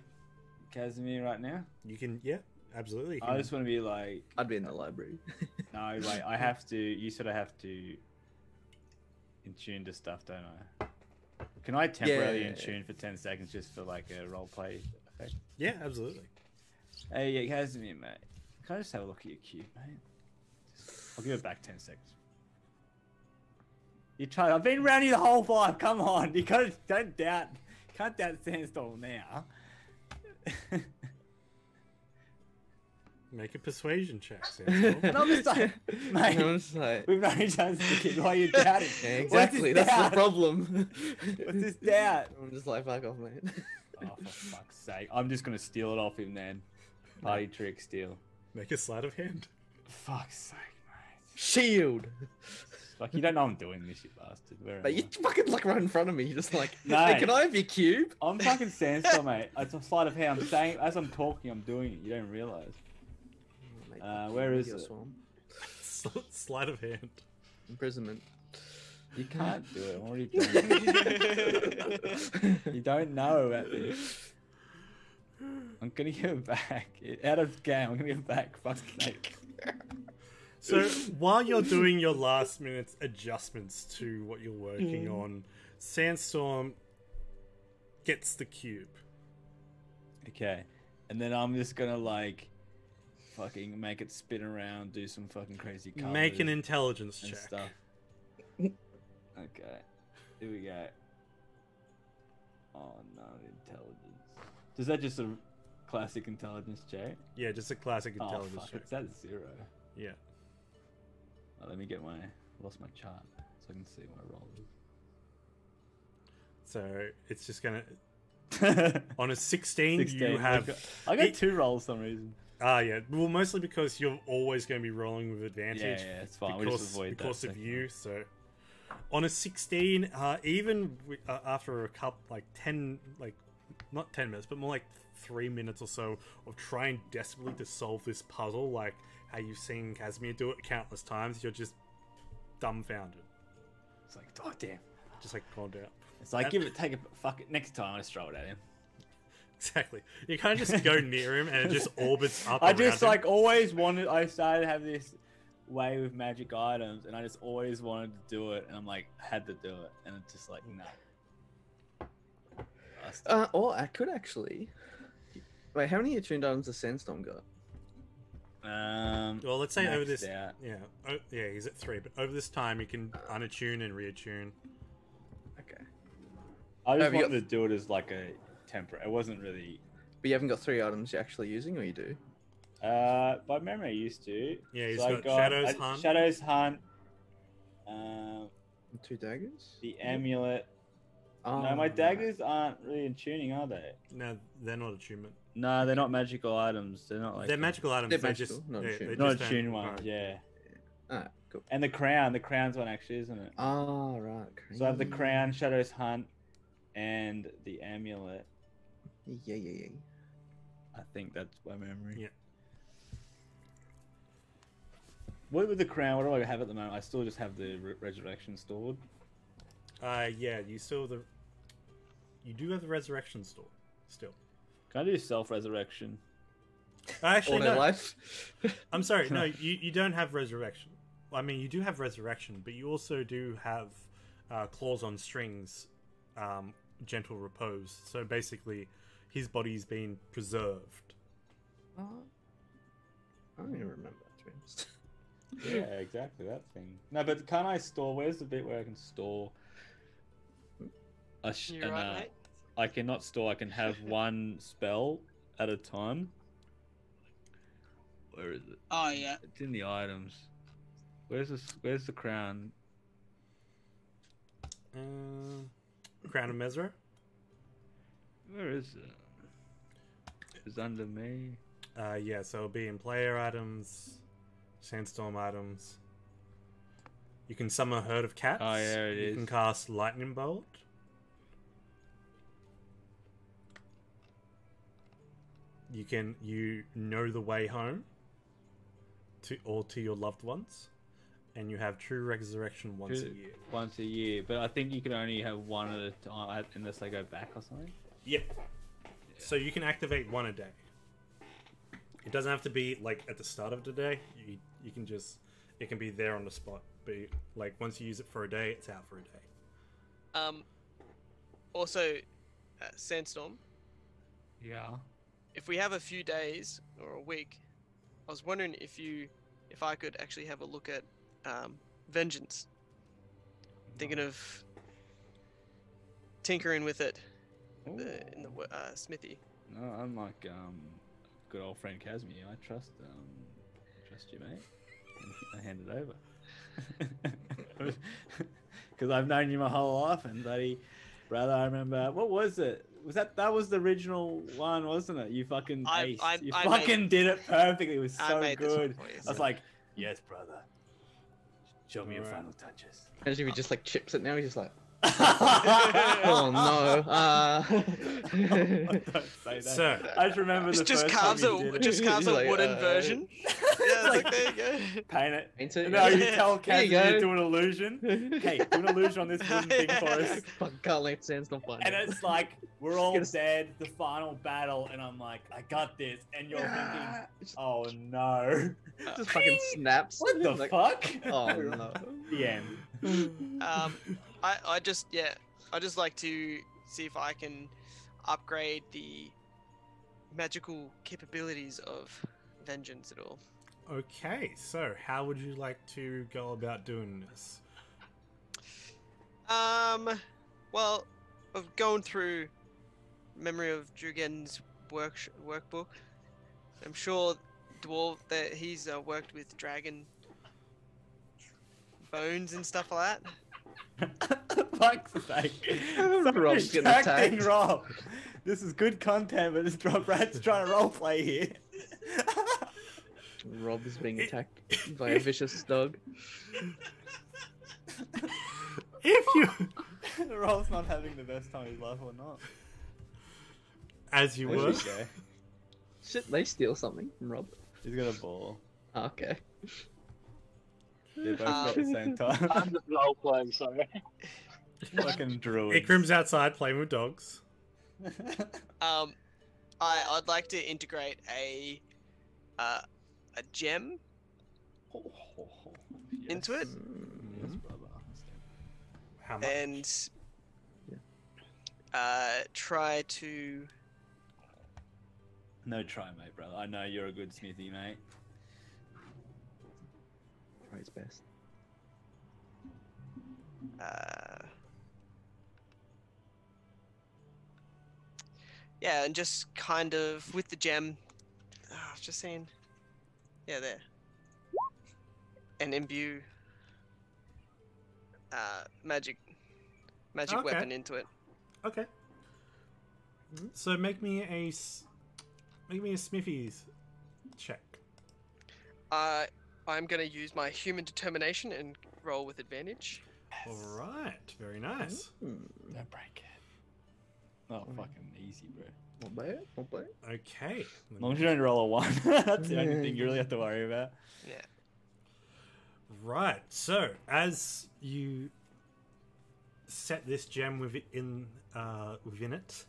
Casimir right now? You can, yeah, absolutely. You I can- just want to be like, I'd be in the library. no, wait. I have to. You sort of have to in-tune to stuff, don't I? Can I temporarily Yeah. in-tune for 10 seconds just for like a roleplay effect? yeah, absolutely. Hey, yeah, Casimir, mate. Can I just have a look at your cube, mate? I'll give it back 10 seconds. You try. I've been around you the whole 5. Come on, you can't doubt Sandstorm now. Make a persuasion check, Sandstorm. And I'm just like, mate, I'm just like, we've known each other since a kid. Why are you doubting? yeah, What's exactly. this That's the doubt? problem. What's this doubt? I'm just like, fuck off, mate. Oh, for fuck's sake! I'm just gonna steal it off him then. Party trick steal. Make a sleight of hand. Fuck's sake, mate. Shield. Like, you don't know I'm doing this, you bastard. Where But am you I? fucking like right in front of me. You're just like, No. hey, can I have your cube? I'm fucking Sandstorm, mate. It's a sleight of hand. I'm saying, as I'm talking, I'm doing it. You don't realise. Where is it? Sleight of hand. Imprisonment. You can't do it. I'm already doing it. You don't know about this. I'm gonna give it back. Out of game, I'm gonna give it back. Fuck's sake. So while you're doing your last minute adjustments to what you're working on, Sandstorm gets the cube. Okay. And then I'm just gonna like fucking make it spin around, do some fucking crazy colors Make an intelligence and check. stuff. Okay. Here we go. Oh no, intelligence. Is that just a classic intelligence check? Yeah, just a classic Oh intelligence fuck, check. it's at 0. Yeah. Oh, let me get lost my chart so I can see my rolls. So it's just gonna I on a 16, you have got it- 2 rolls for some reason. yeah. Well, mostly because you're always going to be rolling with advantage. Yeah, it's fine. We'll just avoid that because of second you. one. So on a 16, even after a couple not 10 minutes, but more like 3 minutes or so of trying desperately to solve this puzzle, like how you've seen Casimir do it countless times, you're just dumbfounded, It's like, oh damn. just like calmed out. It's like, take it, fuck it. Next time I just throw it at him. Exactly. You can't just go near him and it just orbits up. I around just him. like always wanted. I started to have this way with magic items, and I just always wanted to do it, and I'm like, had to do it, and it's just like, no. Or I could actually. Wait, how many attuned items has Sandstorm got? Well, let's say over maxed this, out. yeah, he's at 3. But over this time, he can unattune and reattune. Okay. I just Have you wanted to do it as like a temporary. It wasn't really. But you haven't got 3 items you're actually using, or you do? By memory, I used to. Yeah, he's I got Shadow's Hunt. Shadow's Hunt. 2 daggers? The amulet. Oh, No, my daggers aren't really in tuning, are they? No, they're not attunement. No, they're not magical items. They're not like. They're magical items. They're they magical, just, not yeah, attuned. they Not just don't attuned require- ones. Yeah. Alright, cool. And the crown. The crown's one actually, isn't it? Oh, right. So I have the crown, Shadow's Hunt, and the amulet. Yeah. I think that's my memory. Yeah. What with the crown? What do I have at the moment? I still just have the resurrection stored. Yeah, you do have the resurrection store still. Can I do self-resurrection? Actually, All no. life. I'm sorry. No, you don't have resurrection. I mean, you do have resurrection, but you also do have claws on strings, gentle repose. So basically, his body's been preserved. I don't even remember that, to be honest. Yeah, exactly that thing. No, but can't I store? Where's the bit where I can store? You're right, mate. I cannot store. I can have one spell at a time. Where is it? Oh yeah, it's in the items. Where's the crown? Crown of Mesra? Where is it? It's under me. Yeah, so it'll be in player items, sandstorm items. You can summon a herd of cats. Oh yeah, it is. You can cast lightning bolt. You know the way home to your loved ones, and you have true resurrection once a year. Once a year, but I think you can only have one at a time unless they go back or something. Yep. Yeah. So you can activate one a day. It doesn't have to be like at the start of the day. You can just it can be there on the spot. But like once you use it for a day, it's out for a day. Also, Sandstorm. Yeah. If we have a few days or a week, I was wondering if I could actually have a look at Vengeance. Thinking of tinkering with it in the smithy. No, I'm like good old friend Casimir. I trust you, mate. I hand it over because I've known you my whole life, and buddy, brother, I remember what was it? That was the original one, wasn't it? You fucking aced. You fucking did it perfectly. It was so good. I was like, yes, brother. Show me your final touches. Imagine if he just like chips it now. He's just like, oh no. Don't say that. So, I just remember the first time you did it. Just carves a wooden version. Yeah, like there you go. Paint it. Paint it. No, you tell Casimir to do an illusion. Hey, do an illusion on this wooden thing for us. Fucking can't let Sandstorm find and it's like we're all dead. The final battle, and I'm like, I got this, and you're thinking, oh no. Just fucking snaps. What the fuck? Oh no. The end. I just like to see if I can upgrade the magical capabilities of Vengeance at all. Okay, so how would you like to go about doing this? Well, of going through Memory of Drugen's workbook, I'm sure Dwarf that he's worked with dragon bones and stuff like that. Fuck's sake. Rob's getting attacked. Rob. This is good content, but this Brad's trying to roleplay here. Rob is being attacked by a vicious dog. If you... Rob's not having the best time of his life or not. As you were. Shit, they steal something from Rob. He's got a ball. Oh, okay. They're both at the same time. I'm just role playing, sorry. Fucking druid. Ikrim's outside playing with dogs. I'd like to integrate a gem into it. Yes, brother. How much? And try to. No try, mate, brother. I know you're a good smithy, mate. Try his best. Yeah, and just kind of with the gem. I was just saying. Yeah, there. And imbue magic weapon into it. Okay. So make me a smithy's check. I'm gonna use my human determination and roll with advantage. All right, very nice. Don't break it. Oh, fucking easy, bro. Not bad, not bad. Okay. As long as you don't roll a 1, that's the only thing you really have to worry about. Yeah. Right. So as you set this gem within it,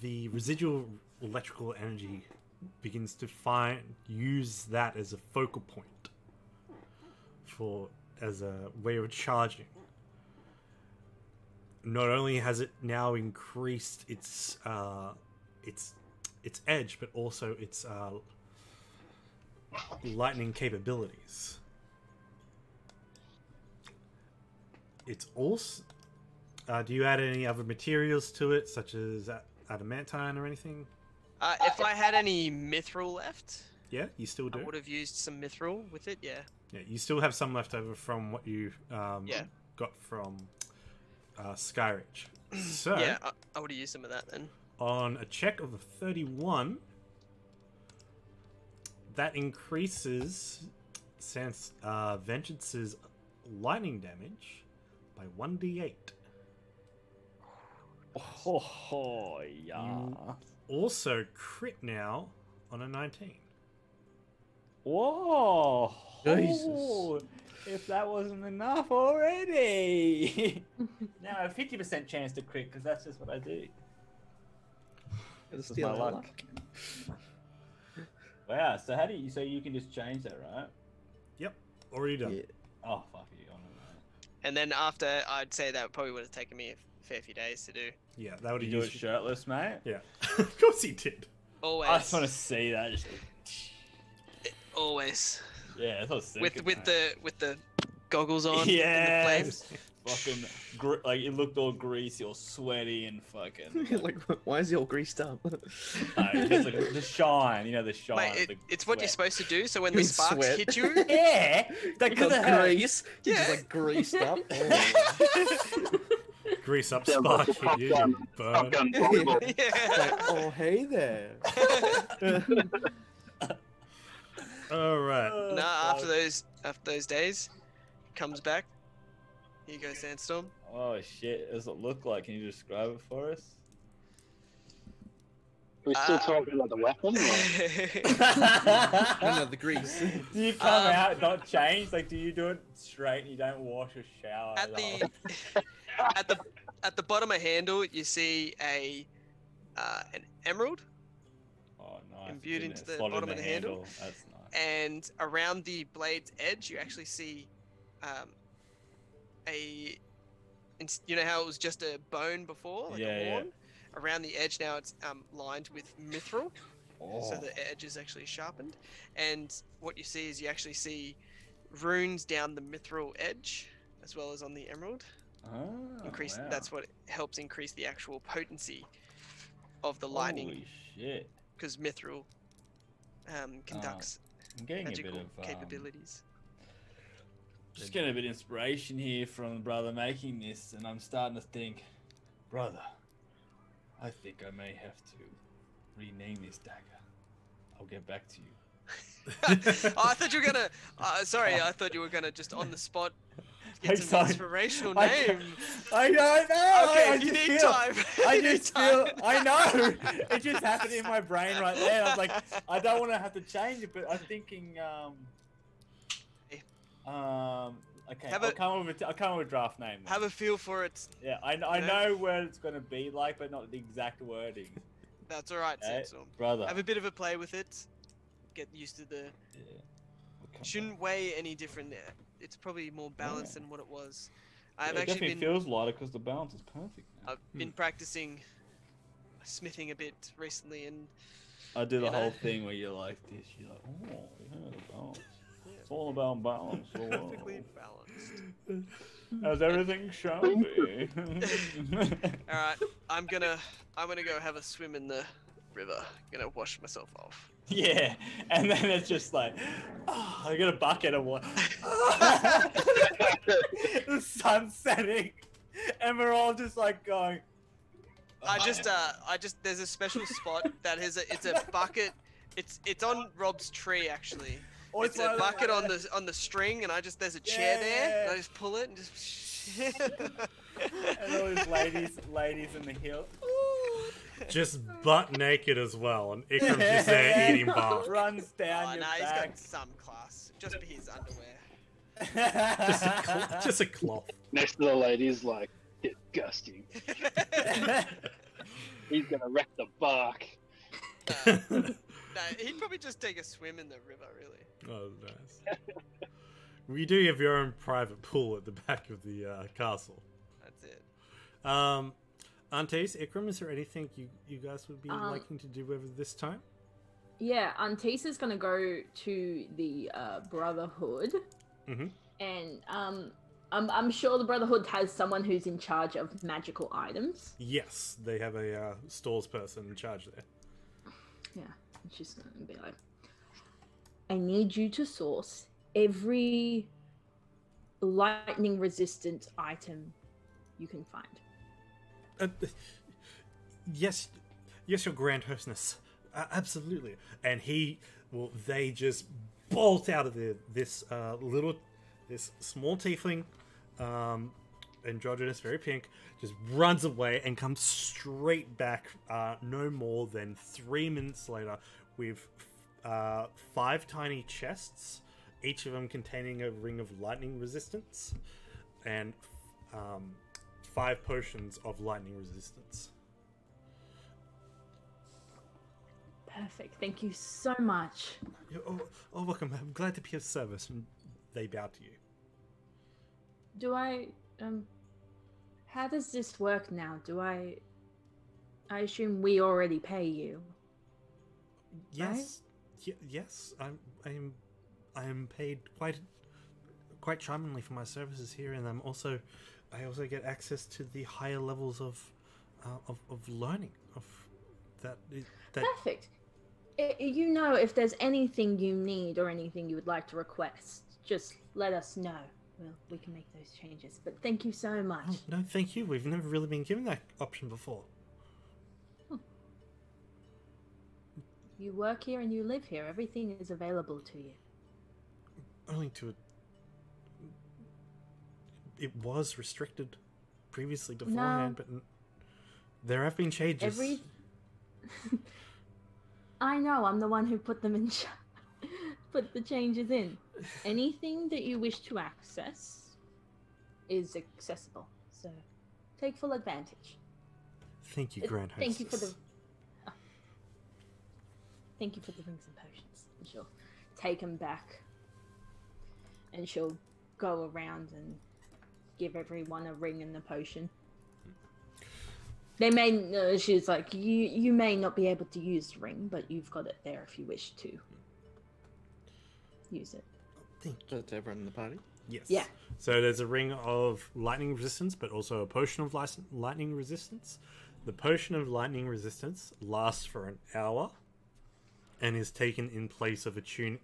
the residual electrical energy begins to use that as a focal point as a way of charging. Not only has it now increased its edge, but also its lightning capabilities. It's also. Do you add any other materials to it, such as adamantine or anything? If I had any mithril left, Yeah, you still do. I would have used some mithril with it. Yeah. Yeah, you still have some left over from what you got from Skyreach. So Yeah, I would have used some of that then. on a check of a 31, that increases Vengeance's lightning damage by 1d8. Oh, yeah. You also crit now on a 19. Whoa! Jesus. Oh, if that wasn't enough already! Now I have a 50% chance to crit because that's just what I do. This is my luck. Wow, so how do you? So you can just change that, right? Yep, already done. Yeah. Oh fuck you! I don't know. And then after, I'd say that probably would have taken me a fair few days to do. Yeah, that would You have do it used. shirtless, mate. Yeah, of course he did. Always. I just want to see that. Just... Always. Yeah, that's what I was thinking, With the goggles on. yeah, And the flames. fucking like it looked all greasy, all sweaty, and fucking. Like, why is he all greased up? No, just like the shine, you know, the shine. Mate, the it's what you're sweat. supposed to do. So when You the mean sparks sweat? hit you, Yeah, that You could got have grease. He's just Yeah. like greased up. Oh. Grease up, Sounds like spark a you, Top you Gun burn. volleyball. yeah. Like, oh, hey there. All right. Nah, after those days, comes back. Here you go, Sandstorm. Oh shit! What does it look like? Can you describe it for us? We're still talking about the weapon. Or... No, the grease. Do you come out not changed? Like, do you do it straight and you don't wash or shower? At like- at the bottom of handle, you see an emerald, Oh, nice. imbued Didn't into it? the Slotted in bottom of the handle. That's nice. and around the blade's edge, you actually see you know how it was just a bone before, like a horn? Around the edge now it's lined with mithril, so the edge is actually sharpened. And what you see is you actually see runes down the mithril edge, as well as on the emerald. Wow. That's what helps increase the actual potency of the lightning, Holy shit! because mithril conducts I'm getting a magical bit of capabilities. Just getting a bit of inspiration here from the brother making this, and I'm starting to think, brother, I think I may have to rename this dagger. I'll get back to you. Oh, I thought you were gonna. Sorry, I thought you were gonna just on the spot get I'm some sorry. inspirational I name. I don't know. Okay, I you just need feel- time. I You need just feel. time. I know. It just happened in my brain right there. I was like, I don't want to have to change it, but I'm thinking. Okay. I'll come up with a draft name. Then. Have a feel for it. Yeah, I know what it's gonna be like, but not the exact wording. That's all right, Okay, Sandstorm. brother. Have a bit of a play with it. Get used to the. Yeah. We'll come Shouldn't back. weigh any different. It's probably more balanced than what it was. I've Yeah, it actually definitely feels lighter because the balance is perfect. Now. I've been practicing smithing a bit recently, and I do the you know. whole thing where you're like this. You're like, oh, yeah, the balance. It's all about balance. perfectly balanced. As everything shall be. All right, I'm gonna go have a swim in the river. Gonna wash myself off. Yeah, and then it's just like, oh, I got a bucket of water. The sun's setting, and we're all just like going. I just there's a special spot that it's a bucket It's on Rob's tree actually. Oh, it's a bucket on the string, and there's a chair there, and I just pull it and just. And all these ladies in the hill. Just butt naked as well, and Ikram's just there eating bark. Runs down your back. He's got some class. Just for his underwear. just a cloth. Next to the ladies, like, disgusting. He's gonna wreck the bark. No, he'd probably just take a swim in the river, really. Oh, nice. We do have your own private pool at the back of the castle. That's it. Antis, Ikram, is there anything you guys would be liking to do over this time? Yeah, Antis is going to go to the Brotherhood. Mm-hmm. And I'm sure the Brotherhood has someone who's in charge of magical items. Yes, they have a stores person in charge there. Yeah, she's going to be like, I need you to source every lightning resistant item you can find. Yes, your Grand Hostess. Absolutely. And they just bolt out of this small tiefling, androgynous, very pink, just runs away and comes straight back no more than 3 minutes later with 5 tiny chests, each of them containing a ring of lightning resistance, and 5 potions of lightning resistance. Perfect. Thank you so much. You're welcome. I'm glad to be of service. And they bow to you. Do I, how does this work now? I assume we already pay you. Yes. Right? Yes. I am paid quite charmingly for my services here, and I also get access to the higher levels of learning of that. Perfect. You know, if there's anything you need or anything you would like to request, just let us know. Well, we can make those changes. But thank you so much. Oh, no, thank you. We've never really been given that option before. You work here and you live here. Everything is available to you. Only to it was restricted previously beforehand, but there have been changes. I know, I'm the one who put them in put the changes in. Anything that you wish to access is accessible, so take full advantage. Thank you, Grand Hostess. Thank you for the rings and potions. And she'll take them back, and she'll go around and give everyone a ring and the potion. They may, she's like, you may not be able to use the ring, but you've got it there if you wish to use it. Thank you. To everyone in the party? Yes. Yeah. So there's a ring of lightning resistance, but also a potion of lightning resistance. The potion of lightning resistance lasts for an hour and is taken in place of attuning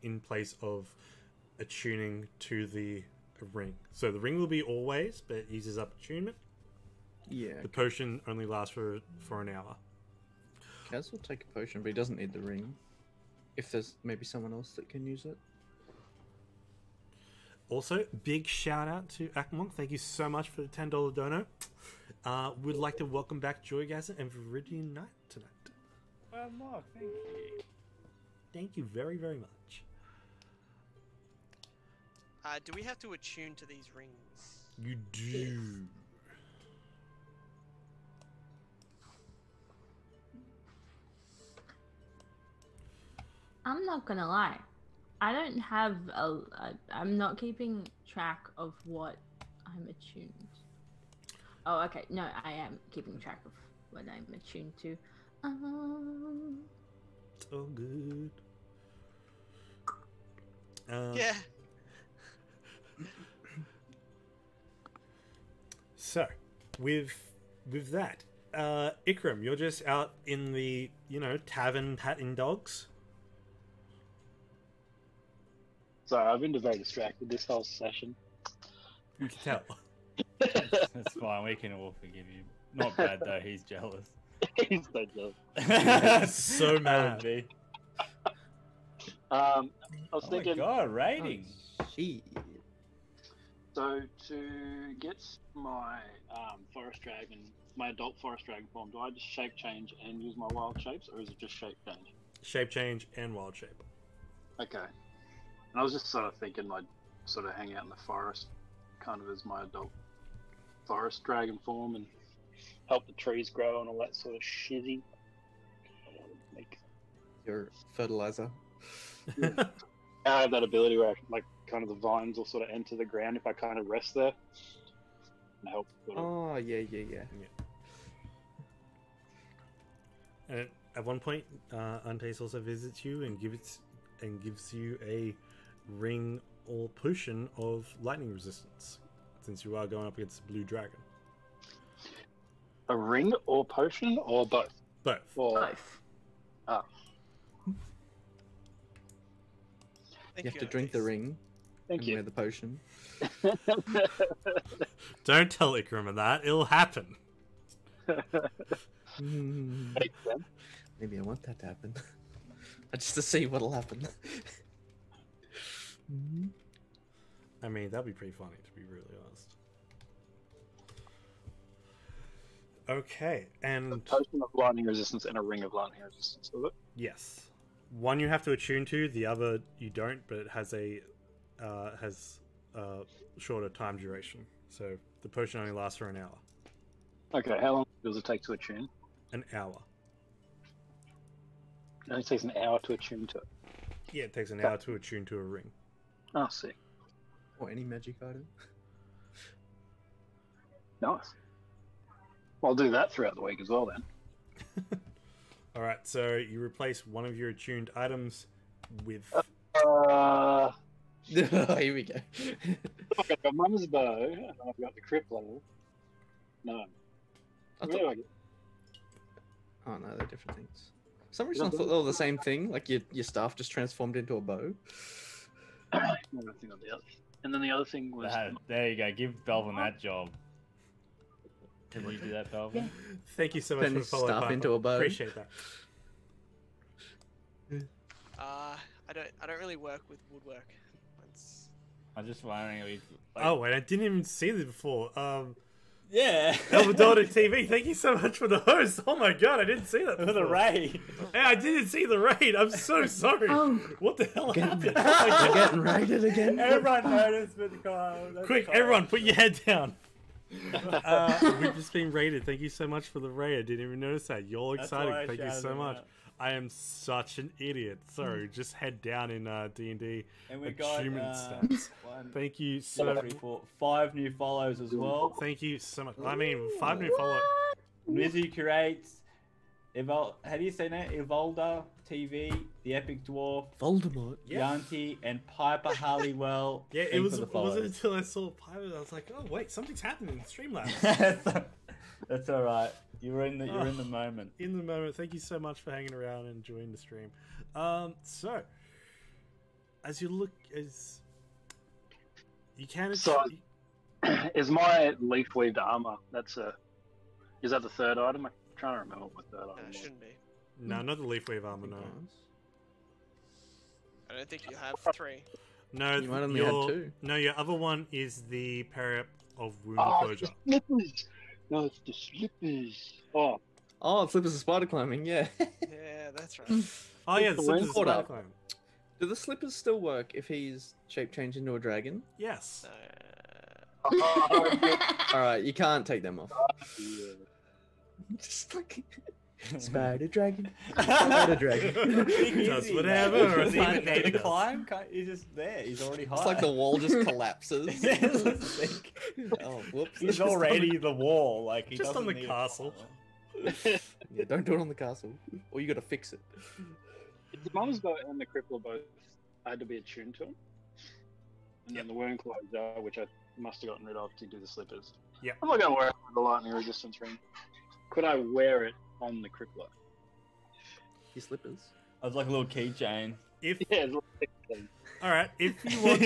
to the ring. So the ring will be always, but it uses up attunement. Yeah. The potion only lasts for an hour. Kaz will take a potion, but he doesn't need the ring. If there's maybe someone else that can use it. Also, big shout out to Akmonk. Thank you so much for the $10 dono. We'd like to welcome back Joygasm and Viridian Knight tonight. Mark, thank you. Thank you very, very much. Do we have to attune to these rings? You do. I'm not gonna lie. I don't have I'm not keeping track of what I'm attuned. Oh, okay. No, I am keeping track of what I'm attuned to. It's all good. Yeah. So, with that, Ikram, you're just out in the, tavern patting dogs. Sorry, I've been very distracted this whole session. You can tell. That's fine, we can all forgive you. Not bad though, he's jealous. He's so jealous. So mad. I was Oh thinking. my god, rating. Shit. So to get my forest dragon, my adult forest dragon form, do I just shape change and use my wild shapes, or is it just shape change? Shape change and wild shape. Okay. And I was just sort of thinking I'd sort of hang out in the forest, kind of as my adult forest dragon form, and help the trees grow and all that sort of shitty. Like, Your fertilizer. I have that ability where I can, like, kind of the vines will sort of enter the ground if I kind of rest there and help. Sort of... Oh, yeah. And at one point, Antace also visits you and gives you a ring or potion of lightning resistance, since you are going up against the blue dragon. A ring or potion or both? Both. Or... Both. Oh. You have to drink the ring. Thank and you. wear the potion. Don't tell Ikram that. It'll happen. Maybe I want that to happen. Just to see what'll happen. I mean, that'd be pretty funny, to be really honest. Okay, and... A potion of lightning resistance and a ring of lightning resistance, is it? Yes. One you have to attune to, the other you don't, but it has a shorter time duration. So the potion only lasts for an hour. Okay, how long does it take to attune? An hour. It only takes an hour to attune to it. Yeah, it takes an hour to attune to a ring. Oh, sick. Or any magic item. Nice. Well, I'll do that throughout the week as well then. Alright, so you replace one of your attuned items with... Here we go. I've got Mum's bow, and I've got the crippler. No. I Where thought... do I get... Oh no, they're different things. For some reason I thought they were the same thing, like your staff just transformed into a bow. No, I think on the other. And then the other thing was... There you go, give Belvin that job. Can you do that, Belvin? Thank you so much Turn for his following staff Piper. into a bow. Appreciate that. I don't really work with woodwork. I'm just wondering if Oh wait, I didn't even see this before. Yeah. Elvador TV, thank you so much for the host. Oh my god, I didn't see that For before. the raid. Hey, I didn't see the raid. I'm so sorry. What the hell happened? Oh my We're god. getting raided again. Everyone noticed with Kyle. Quick, everyone, put your head down. We've just been raided. Thank you so much for the raid. I didn't even notice that. You're all excited. Thank you so much. I am such an idiot. Sorry, just head down in D&D. And we got stats. Thank you so much. 5 new follows as well. Thank you so much. I mean, 5 new followers. Mizzy curates. How do you say that? Evolda TV, the Epic Dwarf, Voldemort. Yanti, and Piper Halliwell. Yeah, it wasn't until I saw Piper that I was like, oh wait, something's happening in Streamlabs. That's all right. You're in the moment. In the moment. Thank you so much for hanging around and enjoying the stream. So as you look, as you can. So, is my leaf weaved armor? Is that the third item? I'm trying to remember what the third item was. It shouldn't be. No, not the leaf wave armor. No. I don't think you have 3. No, You might only have 2. No, your other one is the parrot of wound closure. The slippers! No, it's the slippers. Oh, Flippers of spider climbing, yeah. Yeah, that's right. Oh yeah, the slippers Hold spider up. climb. Do the slippers still work if he's shape changed into a dragon? Yes. Alright, you can't take them off. Just like spider dragon. Spider dragon. Does whatever. Does he even need to climb? He's just there. He's already high. It's like the wall just collapses. Oh, whoops. He's already the wall. Like he Just on doesn't the need a castle. climber. Yeah, don't do it on the castle. Or you gotta fix it. The Mum's bow and the crippler both had to be attuned to them. And then the worm closure, which I must have gotten rid of to do the slippers. Yeah. I'm not going to wear it with the lightning resistance ring. Could I wear it on the crippler? Your slippers. I was like a little keychain. If Yeah, it's like... all right, if you want,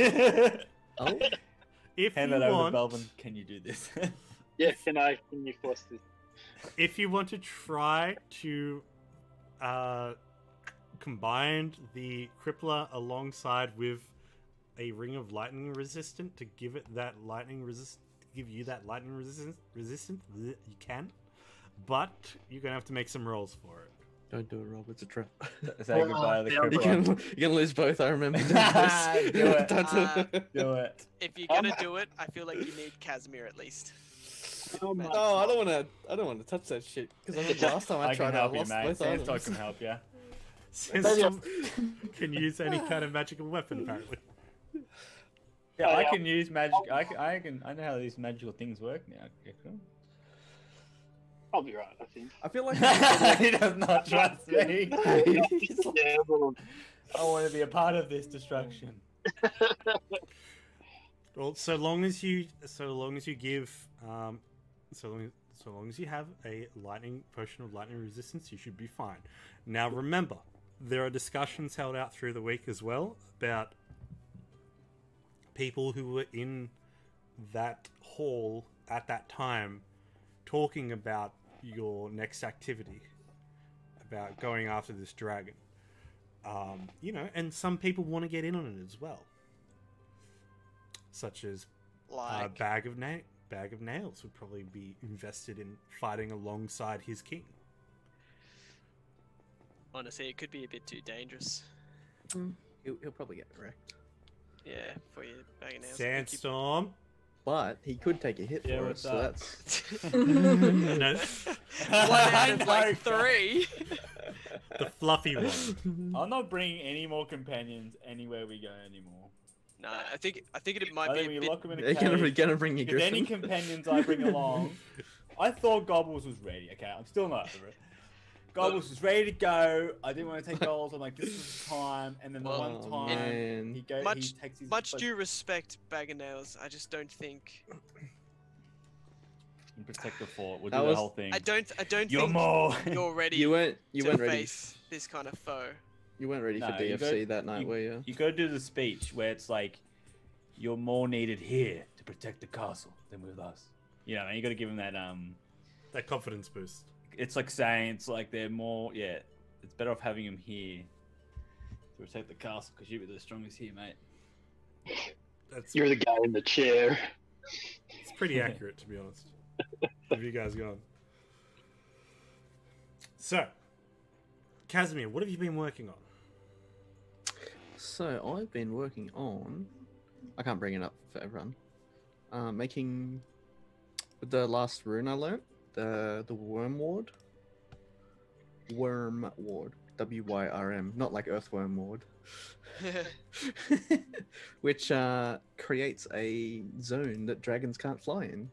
Oh, if Hand you that over want, to Belvin. Can you do this? Yeah, can you force this? if you want to try to combined the crippler alongside with a ring of lightning resistant to give it that lightning resist. Give you that lightning resistant. You can, but you're gonna have to make some rolls for it. Don't do it, Rob. It's a trap. Say goodbye to the crippler. You can lose both. I remember doing this. Do it. Do it. If you're gonna do it, I feel like you need Casimir at least. No, I don't want to touch that shit because I think last time I tried, I lost both items. I can help you. Sandstorm can use any kind of magical weapon, apparently. Yeah, I can use magic. I know how these magical things work now. I'll be right, I think. I feel like he does not trust me. I want to be a part of this destruction. Well, so long as you give, so long as you have a lightning potion of lightning resistance, you should be fine. Now, remember, there are discussions held out through the week as well about people who were in that hall at that time talking about your next activity, about going after this dragon. And some people want to get in on it as well, such as Bag of Nails would probably be invested in fighting alongside his king. Honestly, it could be a bit too dangerous. He'll probably get wrecked. Yeah, for your Bag of Nails. Sandstorm. But he could take a hit for us, so that's... No. 1 out of like 3. The fluffy one. I'm not bringing any more companions anywhere we go anymore. No, I think it might be a bit... lock them in a cage. You're gonna bring your griffin. Any companions I bring along... I thought Gobbles was ready, okay? I'm still not over it. Gobbles was ready to go. I didn't want to take goals. I'm like, this is the time. And then the one time he takes his... Much due respect, Bag of Nails. I just don't think... And protect the fort. We'll do the whole thing. I don't think you're ready you weren't to ready. face this kind of foe. You weren't ready for DFC that night, were you? You gotta do the speech where it's like, you're more needed here to protect the castle than with us. You know, and you gotta give him that that confidence boost. It's like saying, it's like they're more, it's better off having him here to protect the castle because you'll be the strongest here, mate. You're the guy in the chair. It's pretty accurate, to be honest. Have you guys gone? So, Casimir, what have you been working on? So, I've been working on... I can't bring it up for everyone. Making the last rune I learnt. The Worm Ward. Worm Ward. WYRM. Not like Earthworm Ward. Which creates a zone that dragons can't fly in.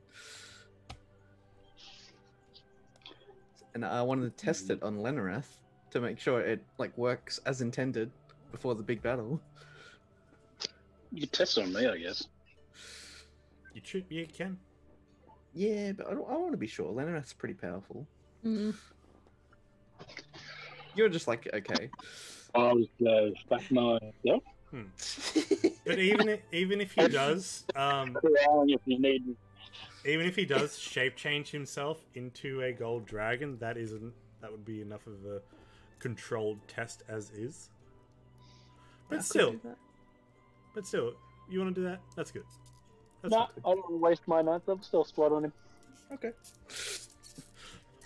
And I wanted to test it on Lenarath to make sure it works as intended before the big battle. You can test it on me, I guess. You can. Yeah, but I want to be sure. Lenarath's pretty powerful. Mm. You're just like, okay. I'll just back my... Yep. But even if he does... if you need... Even if he does shape change himself into a gold dragon, that would be enough of a controlled test as is. But still, you want to do that? That's good. No, I don't want to waste my nights. I'm still spot on him. Okay.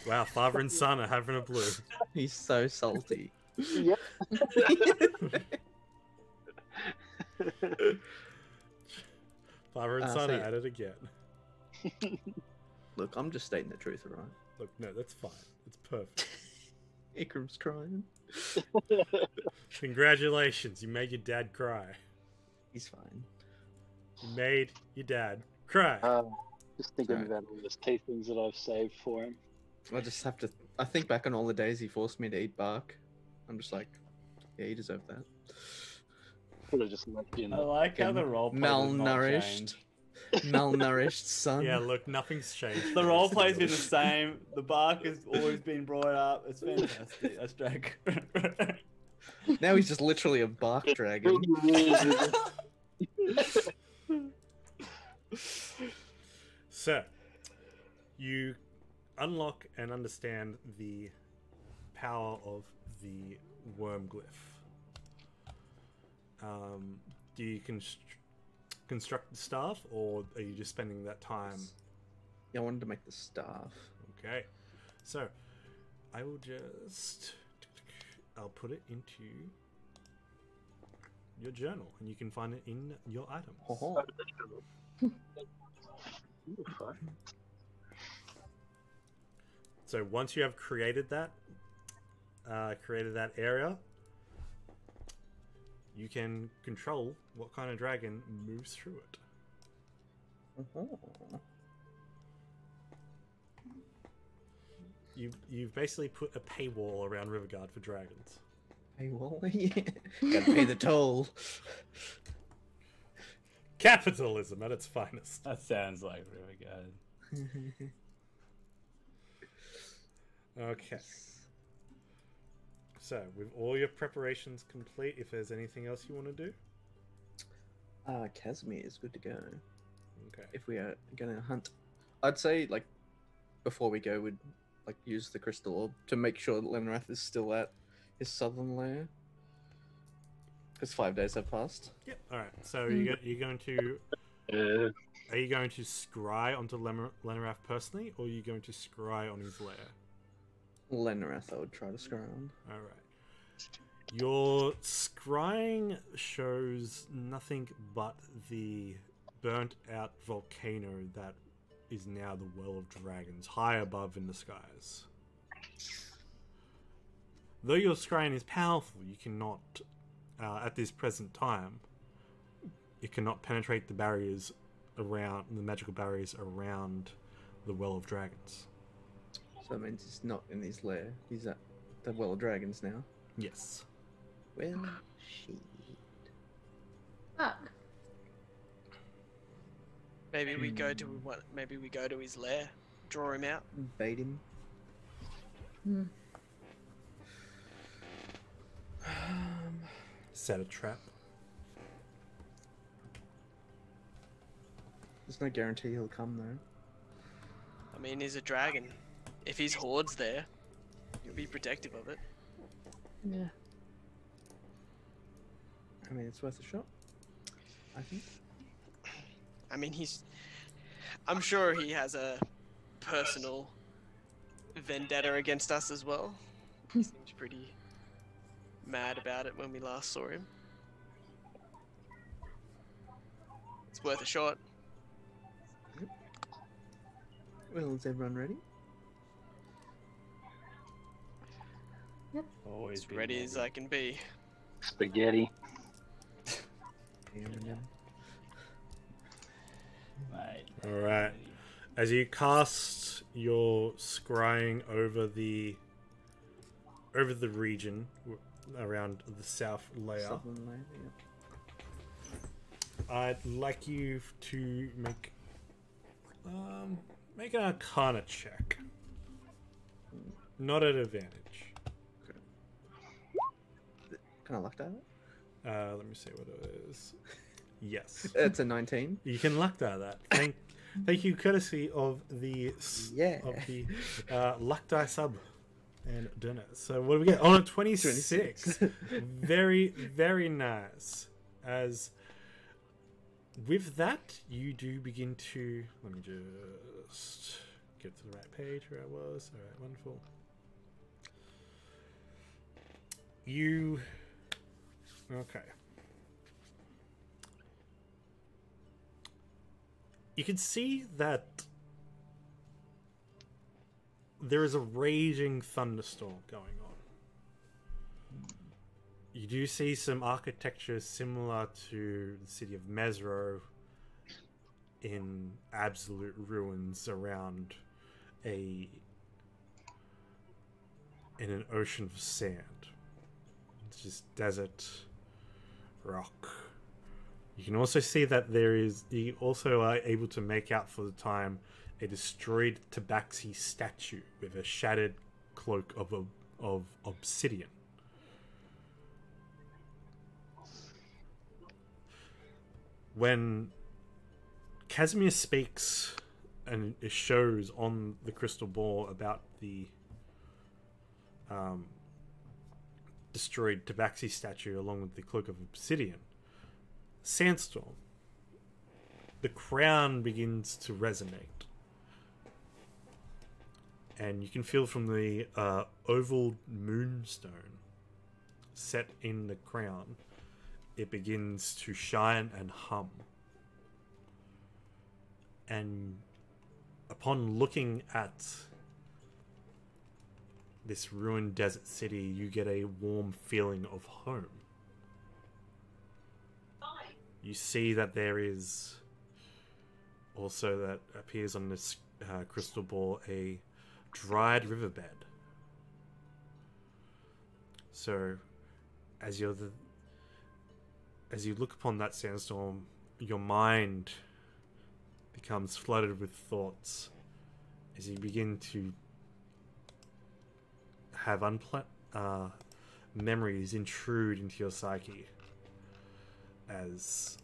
Wow, father and son are having a blue. He's so salty. Yep. Father and son are at it again. Look, I'm just stating the truth, alright? Look, no, that's fine. It's perfect. Ikram's crying. Congratulations, you made your dad cry. He's fine. You made your dad cry. Just thinking about all the tastes that I've saved for him. I just have to... I think back on all the days he forced me to eat bark. I'm just like, yeah, you deserve that. Could have just left you in I like how the role malnourished. Malnourished son. Yeah, look, nothing's changed. The role play's been the same. The bark has always been brought up. It's fantastic. That's drag. Now he's just literally a bark dragon. So, you unlock and understand the power of the worm glyph. Do you construct the staff, or are you just spending that time? Yeah, I wanted to make the staff. Okay, so I will I'll put it into your journal, and you can find it in your items. Oh. So once you have created that area, you can control what kind of dragon moves through it. You've basically put a paywall around Riverguard for dragons. Paywall? Yeah. Gotta pay the toll. Capitalism at its finest. That sounds like Riverguard. Okay. So, with all your preparations complete, if there's anything else you want to do? Casimir is good to go. Okay. If we are going to hunt, I'd say, like, before we go, we'd, like, use the crystal orb to make sure that Lenrath is still at his southern lair. Because 5 days have passed. Yep. Alright, so you're going to... Are you going to scry onto Lenrath personally, or are you going to scry on his lair? Lenrath, I would try to scry on. Alright. Your scrying shows nothing but the burnt out volcano that is now the Well of Dragons, high above in the skies. Though your scrying is powerful, you cannot, at this present time, it cannot penetrate the barriers around, the magical barriers around the Well of Dragons. So that means he's not in his lair. He's at the Well of Dragons now. Yes. Well, shit. Fuck. Maybe we go to Maybe we go to his lair, draw him out, Bait him. Set a trap. There's no guarantee he'll come though. I mean, he's a dragon. If his horde's there, you'll be protective of it. Yeah. I mean, it's worth a shot, I think. I mean, I'm sure he has a personal vendetta against us as well. He seems pretty mad about it when we last saw him. It's worth a shot. Well, is everyone ready? Yep. Always As ready as I can be. Spaghetti. Mate. Alright. As you cast your scrying over the region around the south layer, Southern layer, yeah. I'd like you to make an Arcana check. Not at advantage. Can I luck that? Let me see what it is. Yes. It's a 19. You can luck that. Thank you, courtesy of the luck die sub and dinner. So what do we get? On a 26. Very, very nice. As with that, you do begin to. Let me just get to the right page where I was. All right, wonderful. Okay. You can see that there is a raging thunderstorm going on. You do see some architecture similar to the city of Mesro in absolute ruins around in an ocean of sand. It's just desert, rock. You can also see that you also are able to make out for the time a destroyed tabaxi statue with a shattered cloak of obsidian. When Casimir speaks and it shows on the crystal ball about the destroyed Tabaxi statue along with the cloak of obsidian. Sandstorm. The crown begins to resonate. And you can feel from the oval moonstone set in the crown, it begins to shine and hum. And upon looking at this ruined desert city, you get a warm feeling of home. You see that there is also, that appears on this crystal ball, a dried riverbed. So, as you look upon that sandstorm, your mind becomes flooded with thoughts as you begin to have memories intrude into your psyche as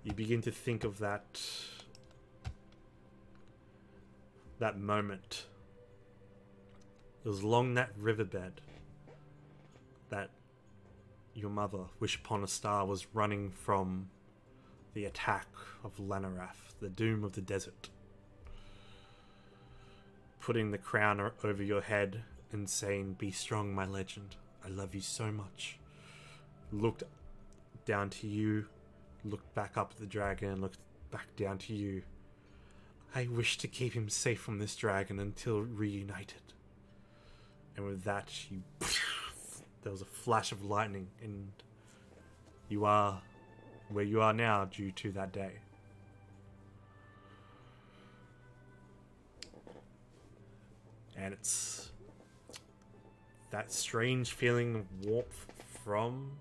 you begin to think of that moment. It was along that riverbed that your mother, Wish Upon a Star, was running from the attack of Lanarath, the doom of the desert. Putting the crown over your head and saying, "Be strong, my legend. I love you so much." Looked down to you, looked back up at the dragon, looked back down to you. "I wish to keep him safe from this dragon until reunited." And with that, there was a flash of lightning, and you are where you are now due to that day. And it's that strange feeling of warmth from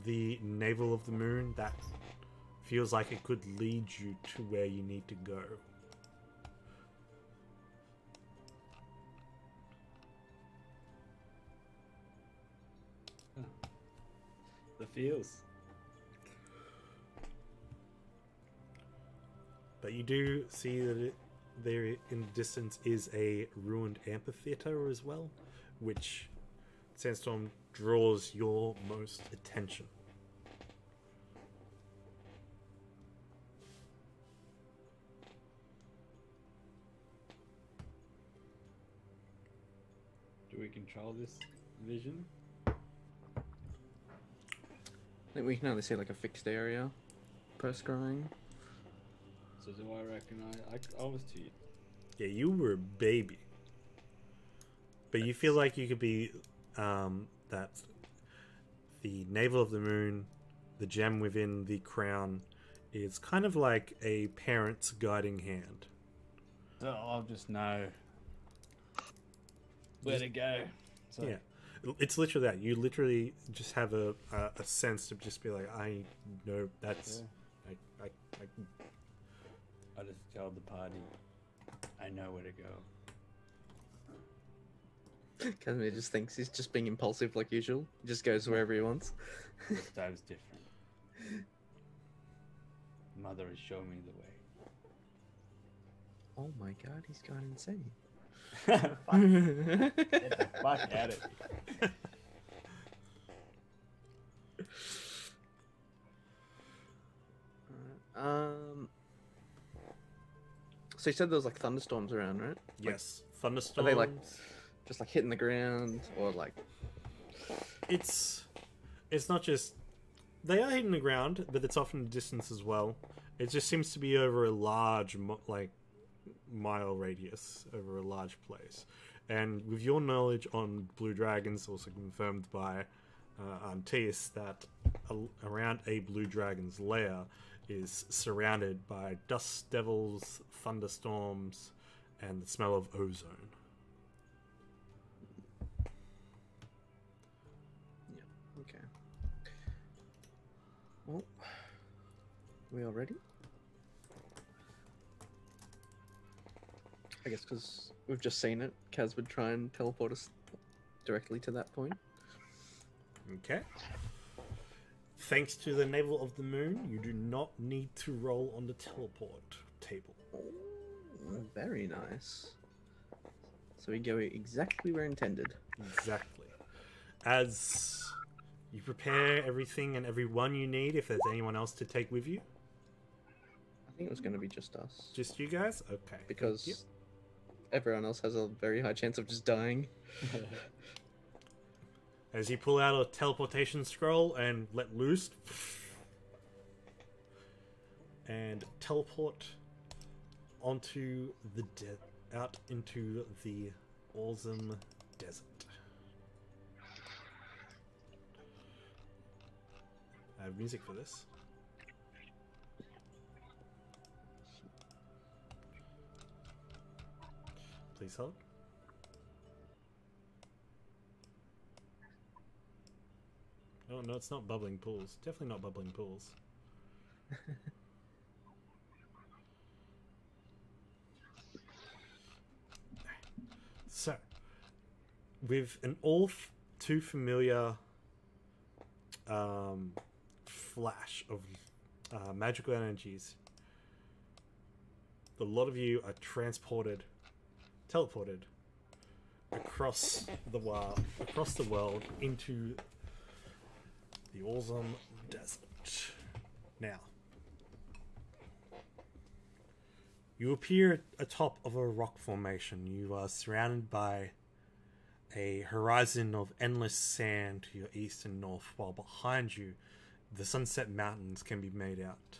the navel of the moon that feels like it could lead you to where you need to go. The feels. But you do see that there in the distance is a ruined amphitheater as well, which Sandstorm draws your most attention. Do we control this vision? I think we can only see like a fixed area per scrying. So do I reckon I was too. Yeah, you were a baby. But you feel like you could be that the navel of the moon, the gem within the crown, is kind of like a parent's guiding hand. So I'll just know where to go. So. Yeah. It's literally that. You literally just have a sense to just be like, I know that's... Yeah. I just tell the party, I know where to go. Casimir just thinks he's just being impulsive like usual. He just goes wherever he wants. This time's different. Mother has shown me the way. Oh my god, he's gone insane. Get the fuck out of here. So you said there was like thunderstorms around, right? Yes, like, thunderstorms. Are they like just like hitting the ground, or like? It's not just they are hitting the ground, but it's often a distance as well. It just seems to be over a large mile radius, over a large place. And with your knowledge on blue dragons, also confirmed by Antis, that around a blue dragon's lair is surrounded by dust devils, thunderstorms, and the smell of ozone. Yeah, okay. Well, we all ready? I guess because we've just seen it, Kaz would try and teleport us directly to that point. Okay. Thanks to the navel of the moon, you do not need to roll on the teleport table. Oh, very nice. So we go exactly where intended. Exactly. As you prepare everything and everyone you need, if there's anyone else to take with you. I think it was going to be just us. Just you guys? Okay. Because everyone else has a very high chance of just dying. As you pull out a teleportation scroll and let loose. And teleport onto the out into the awesome desert. I have music for this. Please hold. Oh no, it's not bubbling pools. Definitely not bubbling pools. So, with an all too familiar flash of magical energies, a lot of you are teleported across the world into the awesome desert. Now, you appear atop of a rock formation. You are surrounded by a horizon of endless sand to your east and north, while behind you, the Sunset Mountains can be made out.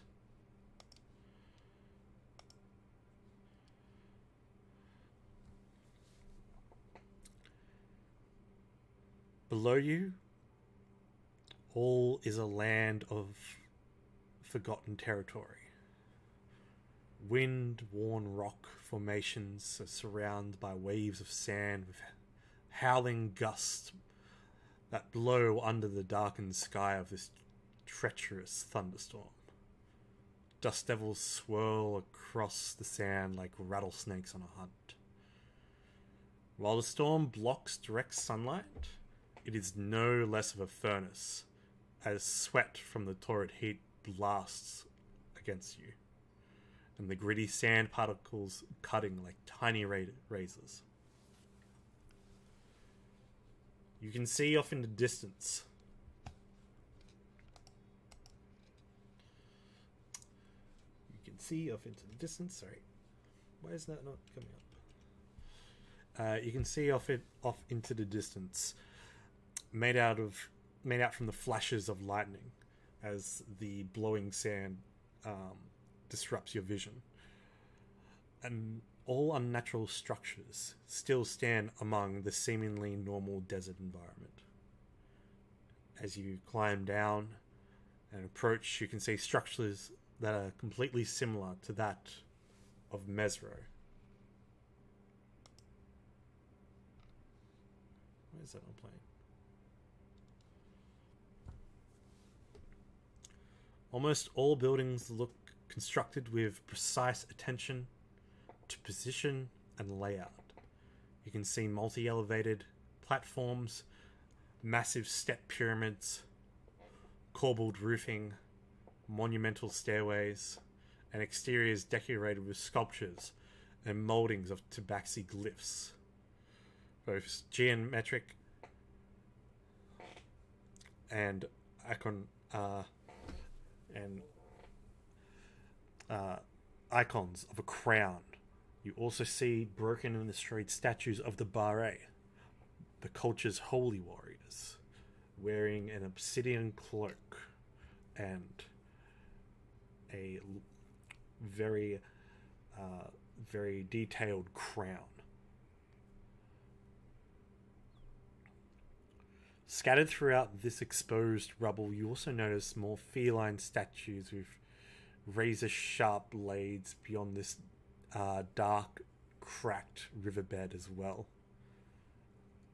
Below you, all is a land of forgotten territory. Wind-worn rock formations are surrounded by waves of sand with howling gusts that blow under the darkened sky of this treacherous thunderstorm. Dust devils swirl across the sand like rattlesnakes on a hunt. While the storm blocks direct sunlight, it is no less of a furnace, as sweat from the torrid heat blasts against you, and the gritty sand particles cutting like tiny razors. You can see off in the distance sorry. Why is that not coming up? You can see off into the distance, made out from the flashes of lightning, as the blowing sand disrupts your vision. And all unnatural structures still stand among the seemingly normal desert environment. As you climb down and approach, you can see structures that are completely similar to that of Mesro. Why is that not playing? Almost all buildings look constructed with precise attention to position and layout. You can see multi-elevated platforms, massive step pyramids, corbelled roofing, monumental stairways, and exteriors decorated with sculptures and mouldings of tabaxi glyphs, both geometric and icons of a crown. You also see broken and destroyed statues of the Barre, the culture's holy warriors, wearing an obsidian cloak and a very detailed crown. Scattered throughout this exposed rubble, you also notice more feline statues with razor-sharp blades beyond this dark, cracked riverbed as well.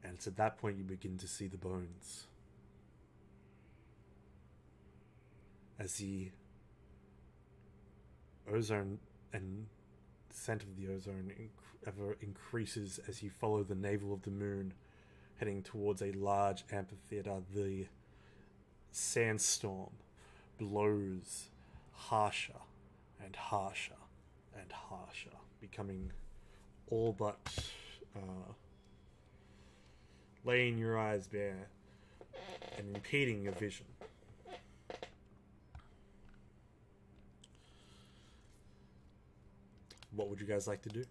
And it's at that point you begin to see the bones. As the ozone and scent of the ozone ever increases as you follow the navel of the moon, heading towards a large amphitheater, the sandstorm blows harsher and harsher and harsher, becoming all but laying your eyes bare and impeding your vision. What would you guys like to do?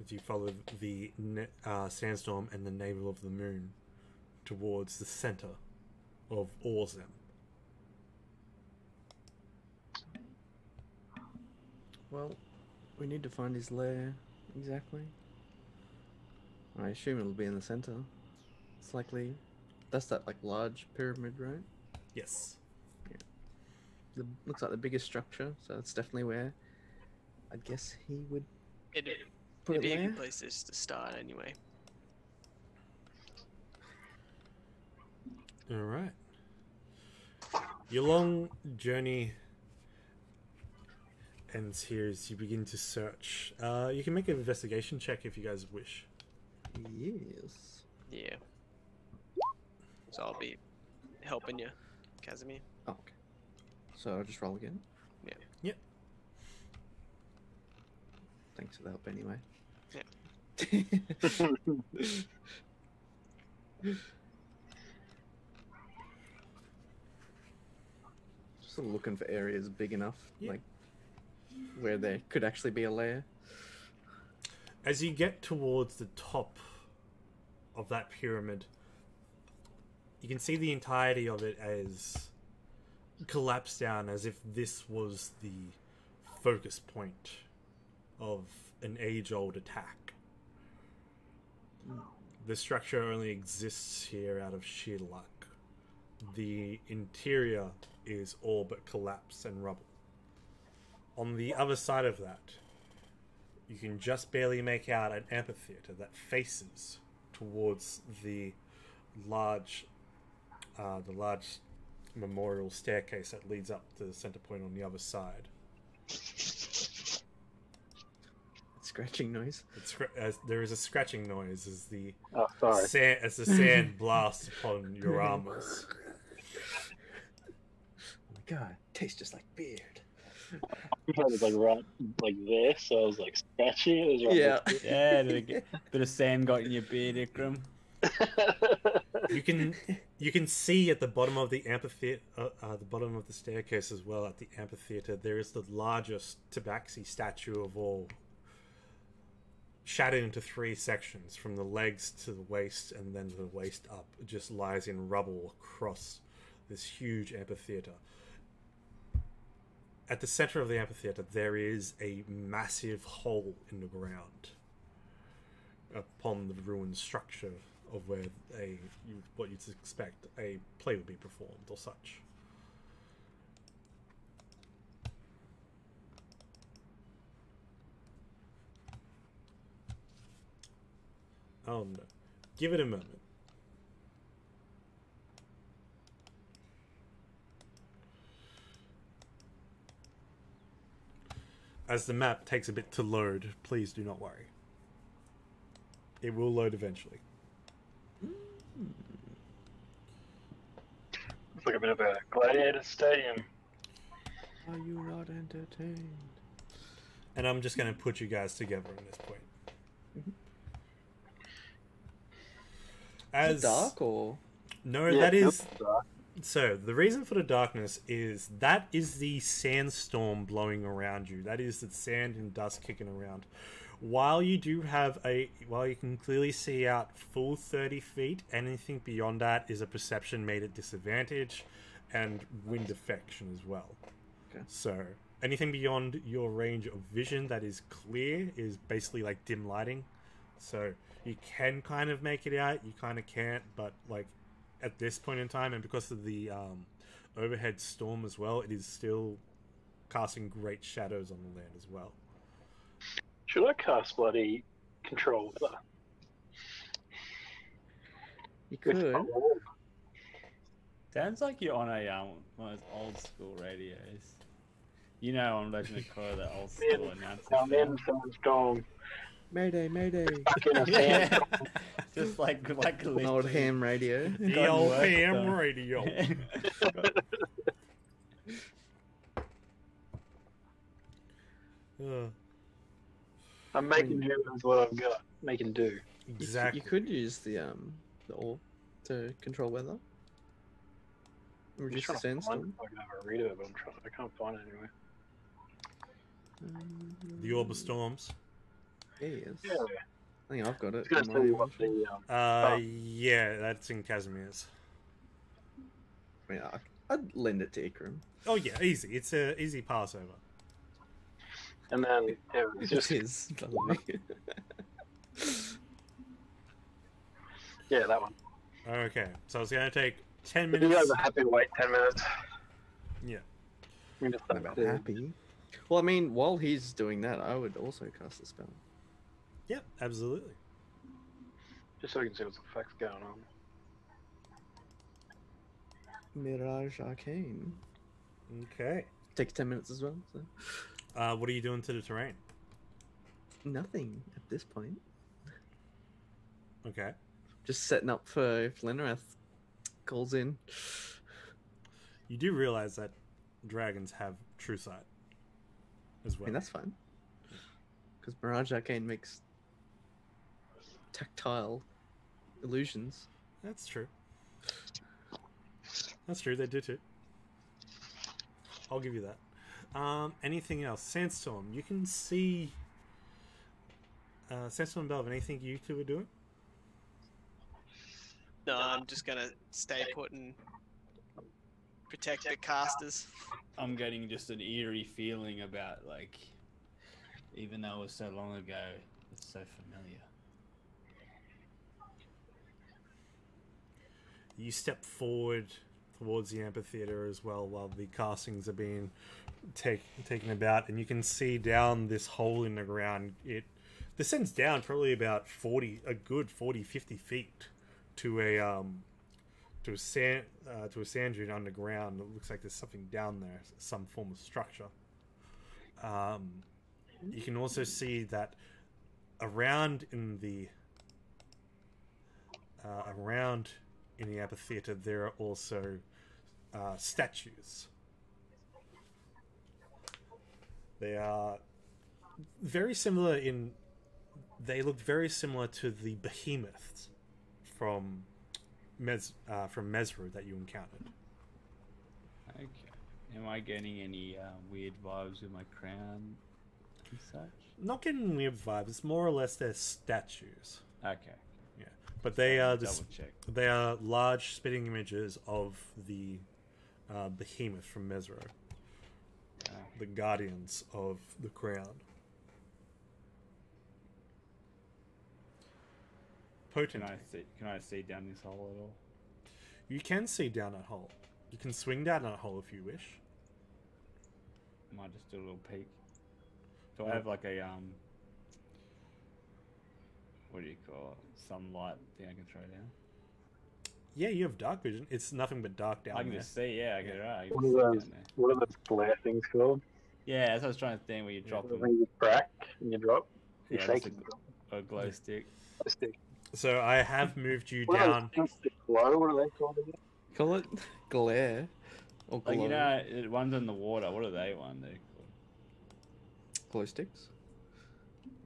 As you follow the sandstorm and the navel of the moon towards the center of Orzem. Well, we need to find his lair exactly. I assume it'll be in the center. It's likely. That's that like large pyramid, right? Yes. Yeah. Looks like the biggest structure, so it's definitely where I guess he would it'd be a good place to start anyway. All right. Your long journey ends here as you begin to search. You can make an investigation check if you guys wish. Yes. Yeah. So I'll be helping you, Casimir. Oh, okay. So I'll just roll again? Yeah. Yep. Thanks for the help anyway. Yeah. Just sort of looking for areas big enough, like where there could actually be a lair. As you get towards the top of that pyramid, you can see the entirety of it as collapsed down, as if this was the focus point of an age-old attack. The structure only exists here out of sheer luck. The interior is all but collapse and rubble. On the other side of that, you can just barely make out an amphitheater that faces towards the large memorial staircase that leads up to the center point on the other side. Scratching noise. There is a scratching noise as the sand blasts upon your armors. Oh my god, tastes just like beard. I was like right like this, so I was like scratchy. It was right Yeah, bit of sand got in your beard, Ikram. You can see at the bottom of the amphitheater, the bottom of the staircase as well. At the amphitheater, there is the largest tabaxi statue of all, shattered into 3 sections, from the legs to the waist, and then the waist up. It just lies in rubble across this huge amphitheater. At the center of the amphitheater, there is a massive hole in the ground upon the ruined structure of where what you'd expect a play would be performed or such. Oh no. Give it a moment. As the map takes a bit to load, please do not worry. It will load eventually. It's like a bit of a gladiator stadium. Are you not entertained? And I'm just going to put you guys together at this point. Is it dark or? No, yeah, that is... So, the reason for the darkness is that is the sandstorm blowing around you. That is the sand and dust kicking around. While you can clearly see out full 30 feet, anything beyond that is a perception made at disadvantage and wind affection as well. Okay. So, anything beyond your range of vision that is clear is basically like dim lighting. So, you can kind of make it out, you kind of can't, but like at this point in time, and because of the overhead storm as well, it is still casting great shadows on the land as well. Should I cast bloody control weather? You could. Sounds like you're on a one of those old school radios. You know, on Legend of Korra, the old school announcers. I'm in storm. Mayday, mayday. Yeah. Just like an old ham radio. The old ham radio. I'm making do with what I've got. Making do. Exactly. You could use the orb to control weather. Reduce the sandstorm. I can have a read of it, but I can't find it anywhere. The Orb of Storms. Yes. Yeah. I think I've got it. I was going to tell you what the... yeah, that's in Casimir's. I mean, I'd lend it to Ikram. Oh yeah, easy. It's a easy pass over. And then it's just his. yeah, that one. Okay, so it's going to take 10 You minutes. guys are happy to wait 10 minutes. Yeah. I'm just I'm about happy. Well, I mean, while he's doing that, I would also cast a spell. Yep, absolutely. Just so we can see what the fuck's going on. Mirage Arcane. Okay. Takes 10 minutes as well. So. What are you doing to the terrain? Nothing at this point. Okay. Just setting up for if Lenrath calls in. You do realize that dragons have true sight as well. I mean, that's fine. Because Mirage Arcane makes tactile illusions. That's true. That's true, they do too. I'll give you that. Anything else? Sandstorm. You can see... Sandstorm and Belvin, anything you two are doing? No, I'm just gonna stay put and protect the casters. I'm getting just an eerie feeling about, like, even though it was so long ago, it's so familiar. You step forward towards the amphitheater as well while the castings are being taken about, and you can see down this hole in the ground. It descends down probably about a good 40, 50 feet to a sand dune underground. It looks like there's something down there, some form of structure. You can also see that around in the amphitheater there are also statues. They are very similar they look very similar to the behemoths from Mesru that you encountered. Okay. Am I getting any weird vibes with my crown and such? Not getting weird vibes. It's more or less they're statues. Okay. Yeah, but they are Double check. they are large spitting images of the behemoth from Mesru, the guardians of the crown. Potent. Can I see down this hole at all? You can see down that hole. You can swing down that hole if you wish. Might just do a little peek. Do I have like a what do you call it? Sunlight thing I can throw down? Yeah, you have dark vision. It's nothing but dark down there. I can just see. Yeah, I get it right. What are those flare things called? Yeah, that's what I was trying to think. Where you drop them. You crack and you drop. You Yeah, shake that's it. a glow stick. So I have moved you What are down. those things that glow? What are they called again? Call it glare. Or glow. Like, you know, one's in the water. What are they? Glow sticks?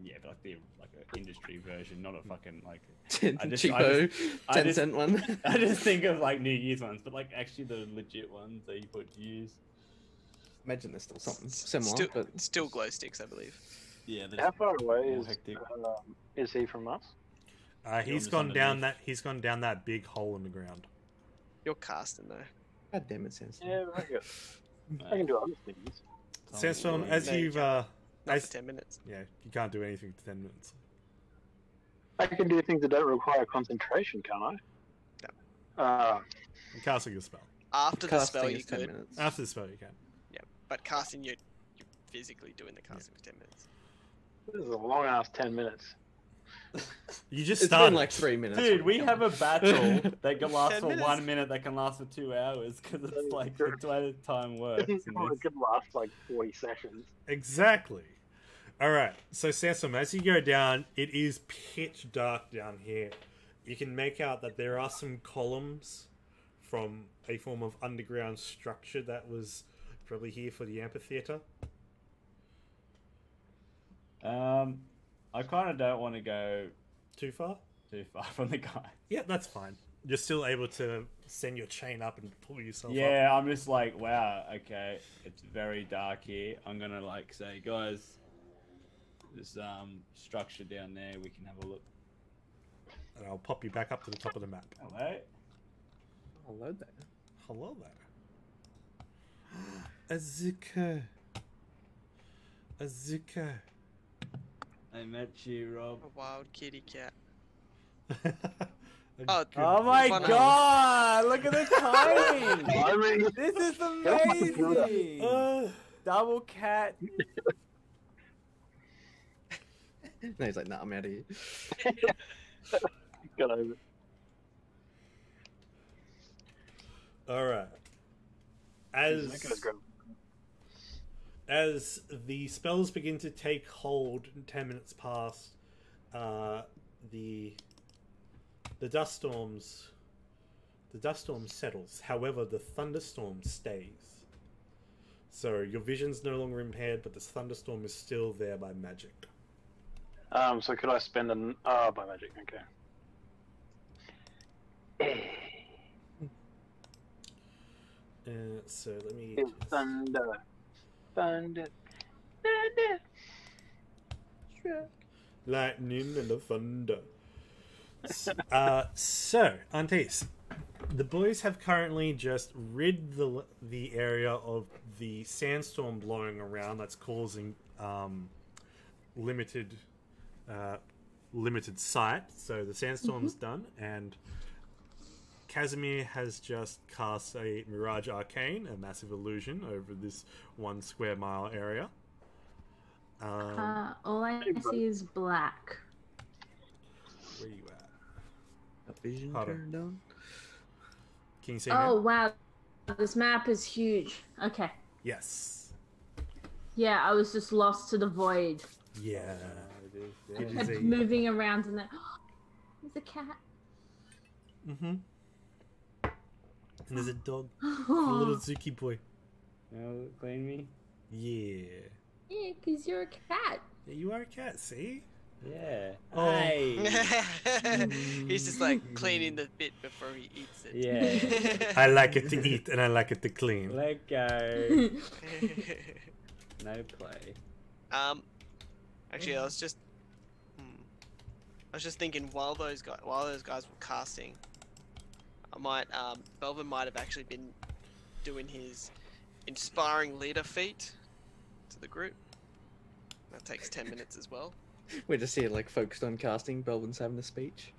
Yeah, but like an industry version, not a fucking like. Cheapo 10-cent one. I just think of like New Year's ones, but like actually the legit ones that you put use. Imagine there's still something similar, but Still glow sticks, I believe. Yeah. How far away more hectic. is he from us? He's gone down that. He's gone down that big hole in the ground. You're casting though. God damn it, Sandstorm. Yeah, I can do other things. Sandstorm, as No, you you've Not for 10 minutes. yeah, you can't do anything for 10 minutes. I can do things that don't require concentration, can't I? No. And casting a spell. After the Casting spell, you is 10 could. minutes. After the spell, you can. Yeah, but casting, you're physically doing the casting for 10 minutes. This is a long ass 10 minutes. You just It's started. been like 3 minutes. Dude, we have a battle that can last 10 for minutes. 1 minute, that can last for 2 hours, because it's like the way the time works. It in this. could last like 40 sessions. Exactly. All right. So Sansom, as you go down, it is pitch dark down here. You can make out that there are some columns from a form of underground structure that was probably here for the amphitheater. I kind of don't want to go too far from the guy. Yeah, that's fine. You're still able to send your chain up and pull yourself up. Yeah, I'm just like, wow, okay, it's very dark here. I'm gonna like say, guys, there's structure down there. We can have a look. And I'll pop you back up to the top of the map. Hello. Hello there. Hello there. Azuka. I met you, Rob. A wild kitty cat. Oh my god! Look at the timing! This is amazing! Double cat. No, he's like, nah, I'm out of here. Got over it. Alright. As the spells begin to take hold, 10 minutes pass, the dust storm settles. However, the thunderstorm stays. So your vision's no longer impaired, but this thunderstorm is still there by magic. So could I spend an by magic? Okay. So let me. Thunder. Lightning and the thunder. So, Antis, the boys have currently just rid the area of the sandstorm blowing around that's causing limited sight. So the sandstorm's done, and Casimir has just cast a Mirage Arcane, a massive illusion, over this 1 square mile area. All I see is black. Where you at? A vision turned on. Can you see Oh, me? wow. This map is huge. Okay. Yes. Yeah, I was just lost to the void. Yeah. I kept moving around and then... There's a cat. Mm-hmm. And there's a dog. A little Zuki boy. You claim me? Yeah. Yeah, because you're a cat. Yeah, you are a cat, see? Yeah. Oh. Hey. He's just like cleaning the bit before he eats it. Yeah. I like it to eat and I like it to clean. Let go. No play. Actually, I was just thinking while those guys were casting, Belvin might have actually been doing his inspiring leader feat to the group. That takes 10 minutes as well. We're just here, like, focused on casting. Belvin's having a speech.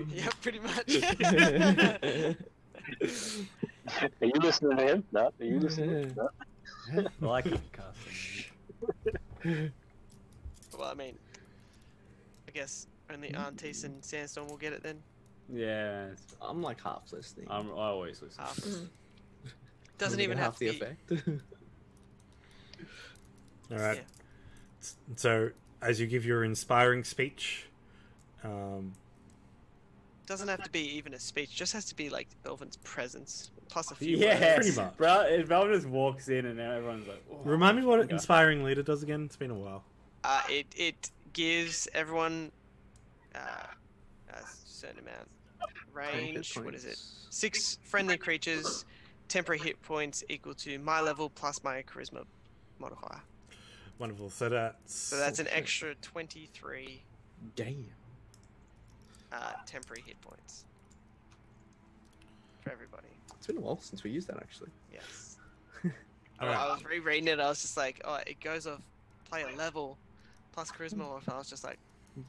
Yeah, pretty much. Are you listening to him? No. Are you listening? No. I like it casting. Well, I mean, I guess only Artis and Sandstorm will get it then. Yeah. I'm like half listening. I always listen. Half. Doesn't even have half to the be. effect. All right. Yeah. So, as you give your inspiring speech, Doesn't have to be even a speech. Just has to be like Belvin's presence plus a few. Yeah, Pretty much. Bro, Val just walks in and now everyone's like, oh, remind me what inspiring leader does again. It's been a while. It gives everyone a certain amount range. What is it? 6 friendly creatures, temporary hit points equal to my level plus my charisma modifier. Wonderful. So that's an extra 23. Damn. Temporary hit points for everybody. It's been a while since we used that, actually. Yes. Alright. I was rereading it. I was just like, oh, it goes off player level plus charisma modifier. I was just like,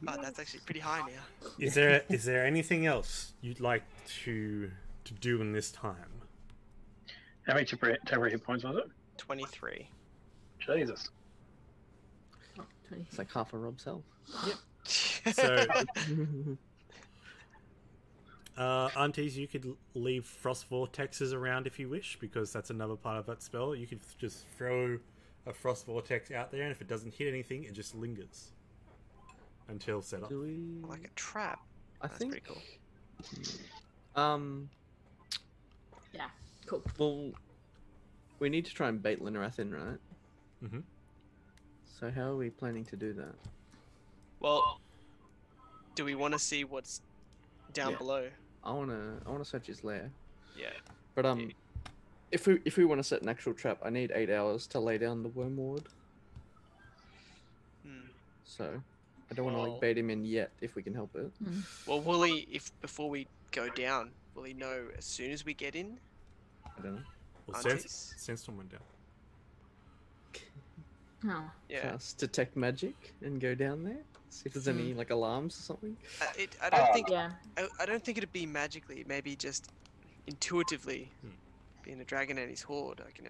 oh, that's actually pretty high now. Is there anything else you'd like to do in this time? How many temporary hit points was it? 23. Jesus. Oh, 20. It's like half a Rob's health. So, Aunties, you could leave frost vortexes around if you wish, because that's another part of that spell. You could just throw a frost vortex out there, and if it doesn't hit anything, it just lingers until set up. Do we... Like a trap. That's think... pretty cool. Yeah, cool. Well, we need to try and bait Linarath in, right? Mm-hmm. So how are we planning to do that? Well, do we want to see what's down below? I wanna search his lair. Yeah. But if we want to set an actual trap, I need 8 hours to lay down the worm ward. So I don't want to like bait him in yet if we can help it. Well, will he? If before we go down, will he know as soon as we get in? I don't know. Well, Sandstorm went down. Oh. Yeah. Cast detect magic and go down there. See if there's any like alarms or something. I don't think. Yeah. I don't think it'd be magically. Maybe just intuitively. Being a dragon and his horde, I can.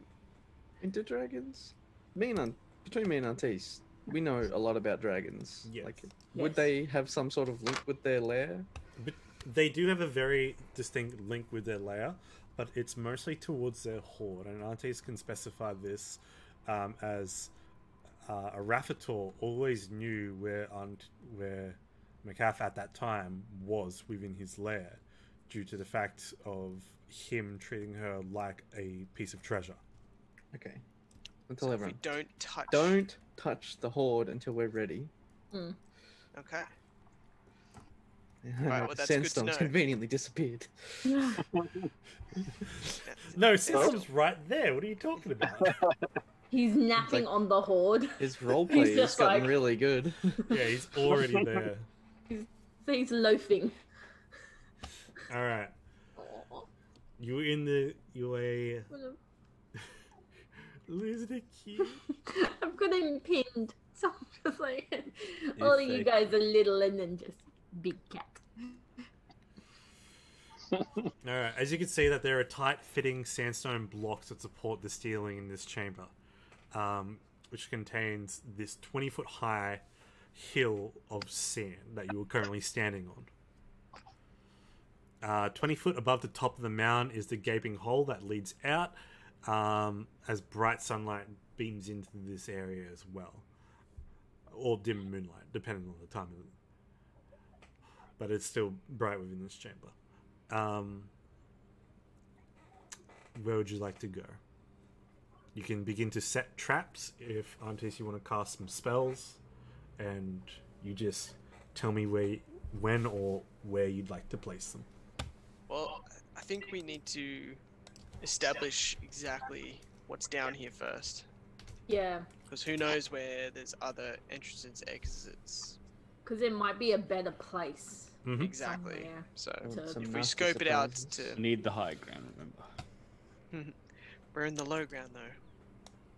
Into dragons. Between me and Artis, we know a lot about dragons. Yes. Like, would they have some sort of link with their lair? But they do have a very distinct link with their lair, but it's mostly towards their horde. And Artis can specify this as a Raffator always knew where Macaf at that time was within his lair, due to the fact of him treating her like a piece of treasure. Okay. Until everyone. We don't touch the horde until we're ready. Okay. Right, well, Sandstorm's conveniently disappeared. No, Sandstorm's right there. What are you talking about? He's napping on the horde. His roleplay has gotten really good. Yeah, he's already there. He's loafing. All right. You were losing a key. I've got him pinned. So I'm just like, all of you guys are little and then just big cat. Alright, as you can see that there are tight-fitting sandstone blocks that support the ceiling in this chamber, which contains this 20-foot high hill of sand that you are currently standing on. 20 foot above the top of the mound is the gaping hole that leads out, as bright sunlight beams into this area as well. Or dim moonlight, depending on the time of it. But it's still bright within this chamber. Where would you like to go? You can begin to set traps if, Antis, you want to cast some spells, and you just tell me when or where you'd like to place them. Well, I think we need to establish exactly what's down here first. Yeah. Because who knows where there's other entrances, exits. Because it might be a better place. Mm-hmm. Exactly. Somewhere. So if we scope it out to... We need the high ground, remember. We're in the low ground, though.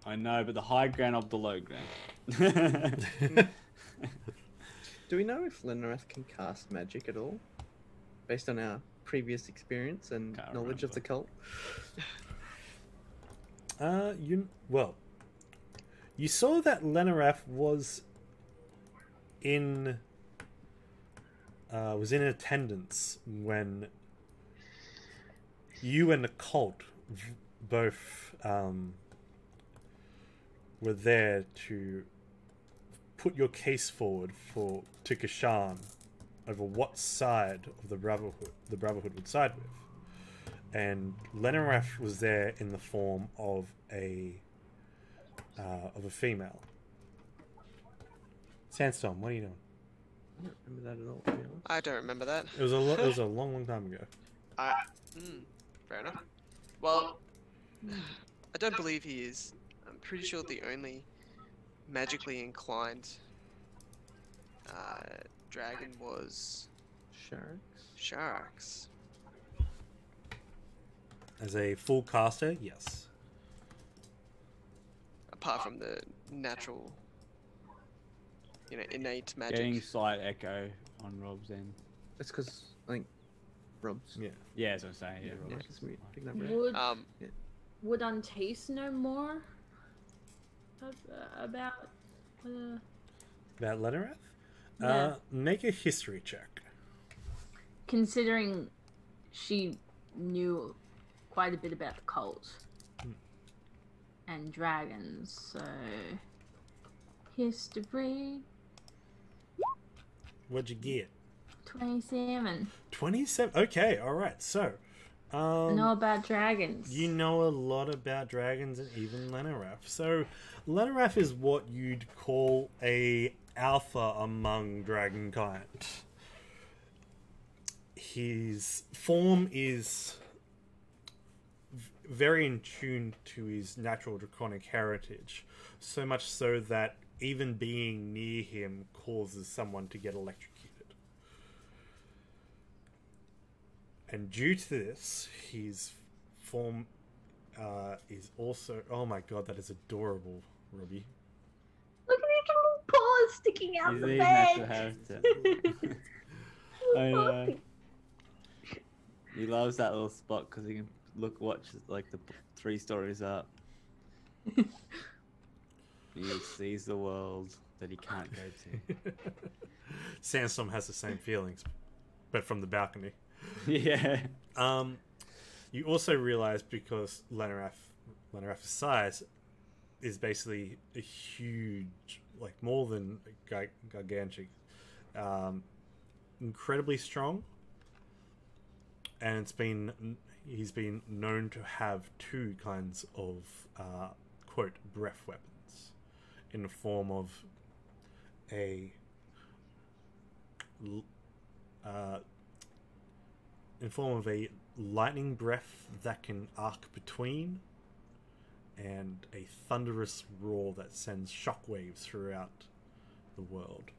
I know, but the high ground of the low ground. Do we know if Lenarath can cast magic at all? Based on our previous experience and knowledge of the cult? You saw that Lenarath was in attendance when you and the cult both were there to put your case forward to Kashan over what side of the Brotherhood would side with. And Lenarath was there in the form of a female. Sandstorm, what are you doing? I don't remember that at all, to be honest. I don't remember that. It was a long time ago. Fair enough. Well, I don't believe he is. I'm pretty sure the only magically inclined dragon was Sharks. As a full caster, yes. Apart from the natural, innate magic. Getting slight echo on Rob's end. That's because I think Rob's. Yeah, as I was saying. Yeah, Rob's. Would Antis know more about Lenarath? Yeah. Make a history check. Considering she knew quite a bit about the cult and dragons, so history. What'd you get? 27. 27. Okay, all right. So, I know about dragons. You know a lot about dragons and even Lenarath. So, Lenarath is what you'd call a alpha among dragonkind. His form is very in tune to his natural draconic heritage, so much so that even being near him causes someone to get electrocuted. And due to this, his form is also... Oh my god, that is adorable, Robbie. Look at his little paws sticking out the bed. I know. He loves that little spot because he can watch like the 3 stories up. He sees the world that he can't go to. Sandstorm has the same feelings, but from the balcony. Yeah. You also realize, because Lenarath's size is basically a huge, like more than gigantic, incredibly strong, and he's been known to have 2 kinds of quote breath weapons in the form of a lightning breath that can arc between, and a thunderous roar that sends shockwaves throughout the world.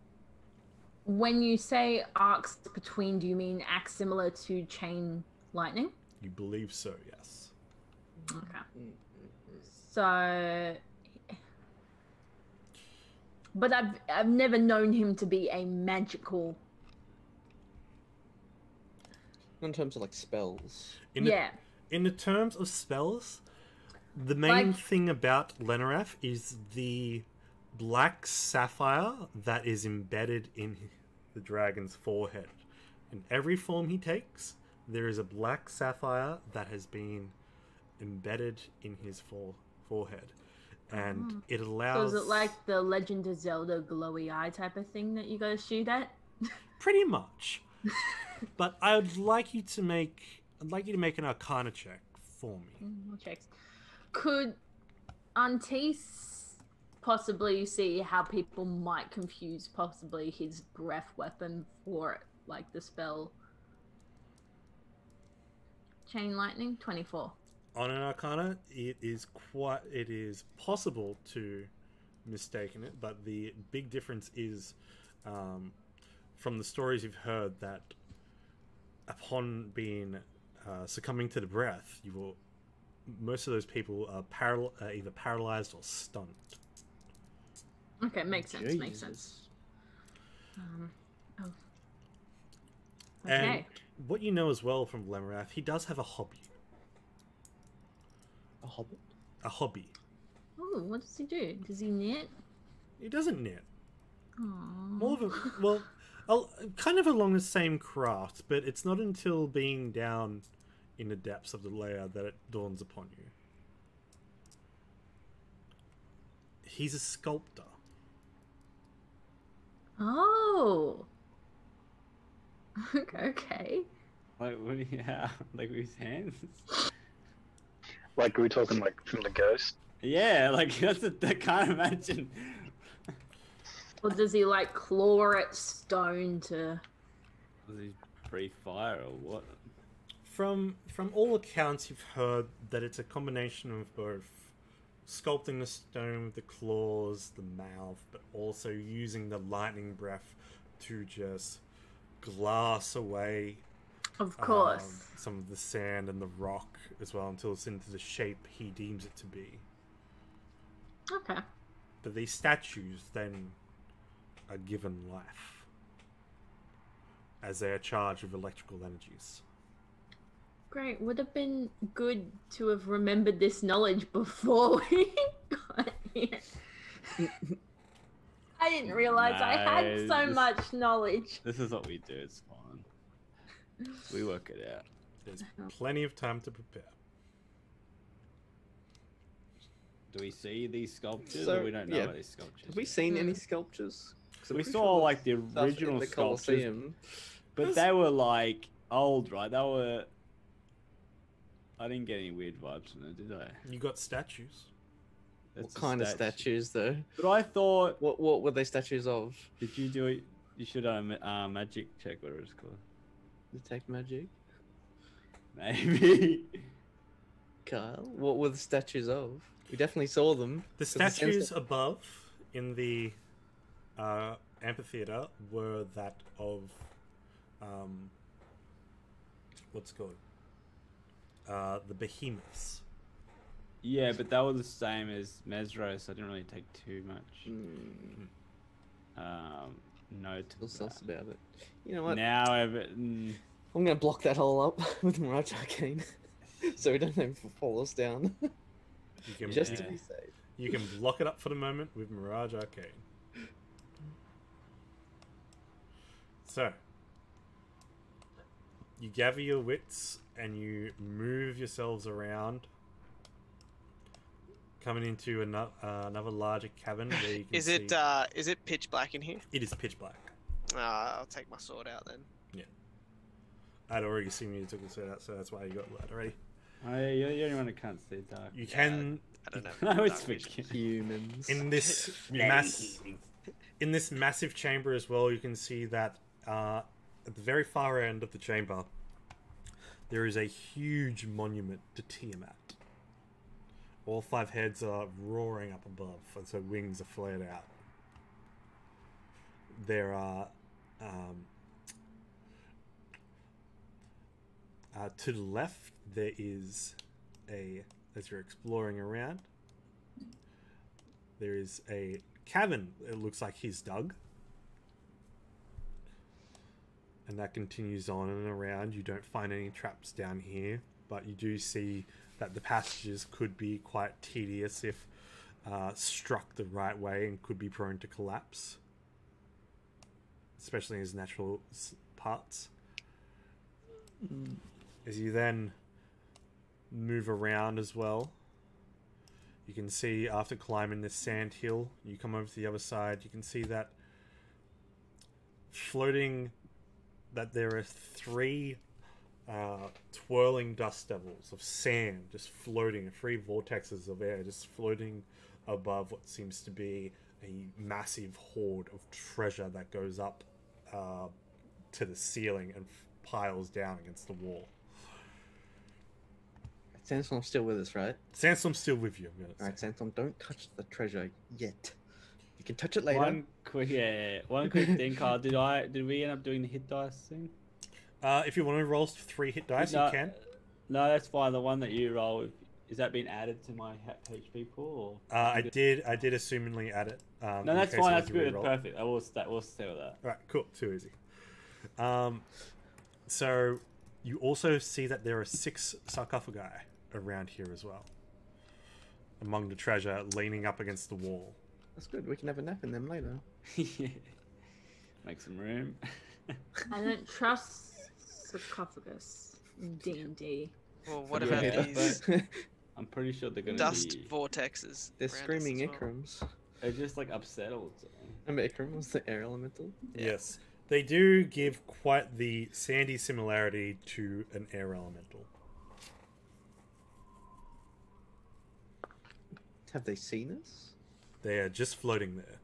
When you say arcs between, do you mean acts similar to chain lightning? You believe so, yes. Okay. So, but I've never known him to be a magical. In terms of like spells. In the terms of spells, the main thing about Lenarath is the black sapphire that is embedded in the dragon's forehead. In every form he takes, there is a black sapphire that has been embedded in his forehead. And it allows... So is it like the Legend of Zelda glowy eye type of thing that you gotta shoot at? Pretty much. But I'd like you to make an Arcana check for me. More checks. Could Antis possibly see how people might confuse possibly his breath weapon for like the spell Chain Lightning? 24. On an Arcana, it is possible to mistaken it, but the big difference is from the stories you've heard that upon being succumbing to the breath, most of those people are either paralyzed or stunned. Okay, makes sense. Makes sense. Okay. And what you know as well from Lenarath, he does have a hobby. A hobby? A hobby. Oh, what does he do? Does he knit? He doesn't knit. Aww. More of kind of along the same craft, but it's not until being down in the depths of the layer that it dawns upon you. He's a sculptor. Oh. Okay. Like, what do you have? Like with his hands? Like, are we talking like from the ghost? Yeah, like I can't imagine. Or does he like claw at stone to... Does he breathe fire or what? From all accounts, you've heard that it's a combination of both sculpting the stone with the claws, the mouth, but also using the lightning breath to just glass away, of course, some of the sand and the rock as well, until it's into the shape he deems it to be. Okay. But these statues then are given life, as they are charged with electrical energies. Great. Would have been good to have remembered this knowledge before we got here. I didn't realize I had so much knowledge. This is what we do. It's fine. We work it out. There's plenty of time to prepare. Do we see these sculptures, or we don't know about these sculptures? Have we seen any sculptures? We saw like the original sculptures, but they were like old, right? They were. I didn't get any weird vibes from them, did I? You got statues. What kind of statues, though? But I thought... What were they statues of? Did you do it? You should have a magic check, whatever it's called. Detect magic? Maybe. Kyle, what were the statues of? We definitely saw them. The statues above in the amphitheater were that of... what's it called? The behemoths. Yeah, but that was the same as Mesro, so I didn't really take too much note of that. About it. You know what? Now I'm gonna block that hole up with Mirage Arcane, so we don't have to fall us down. Just to be safe. You can block it up for the moment with Mirage Arcane. So, you gather your wits and you move yourselves around, coming into another larger cavern where you can Is it pitch black in here? It is pitch black. I'll take my sword out then. Yeah. I'd already seen you took the sword out, so that's why you got that already. Oh, yeah, you're the only one that can't see dark. You can... I don't know. No, it's for humans. In this massive chamber as well, you can see that at the very far end of the chamber, there is a huge monument to Tiamat. All 5 heads are roaring up above, and so wings are flared out. There are... to the left, there is as you're exploring around, there is a cavern. It looks like he's dug. And that continues on and around. You don't find any traps down here, but you do see that the passages could be quite tedious if struck the right way and could be prone to collapse, especially in his natural parts. As you then move around as well, you can see after climbing this sand hill, you come over to the other side, you can see that floating, that there are 3 twirling dust devils of sand just floating, 3 vortexes of air just floating above what seems to be a massive hoard of treasure that goes up to the ceiling and piles down against the wall. Sandstorm's still with us, right? Sandstorm's still with you. Alright, Sandstorm, don't touch the treasure yet. You can touch it later. One quick thing, Carl. Did we end up doing the hit dice thing? If you want to roll 3 hit dice, you can. No, that's fine. The one that you roll, is that being added to my HP pool? Or I did assumingly add it. No, that's fine. That's good. Perfect. We'll stay with that. Alright, cool. Too easy. So you also see that there are 6 sarcophagi around here as well, among the treasure, leaning up against the wall. That's good. We can have a nap in them later. Make some room. I don't trust sarcophagus in D&D. Well, what about these I'm pretty sure they're gonna dust be... vortexes? They're screaming well. Ikrams. They're just like upset all the time. Remember Ikram was the air elemental? Yeah. Yes. They do give quite the sandy similarity to an air elemental. Have they seen us? They are just floating there.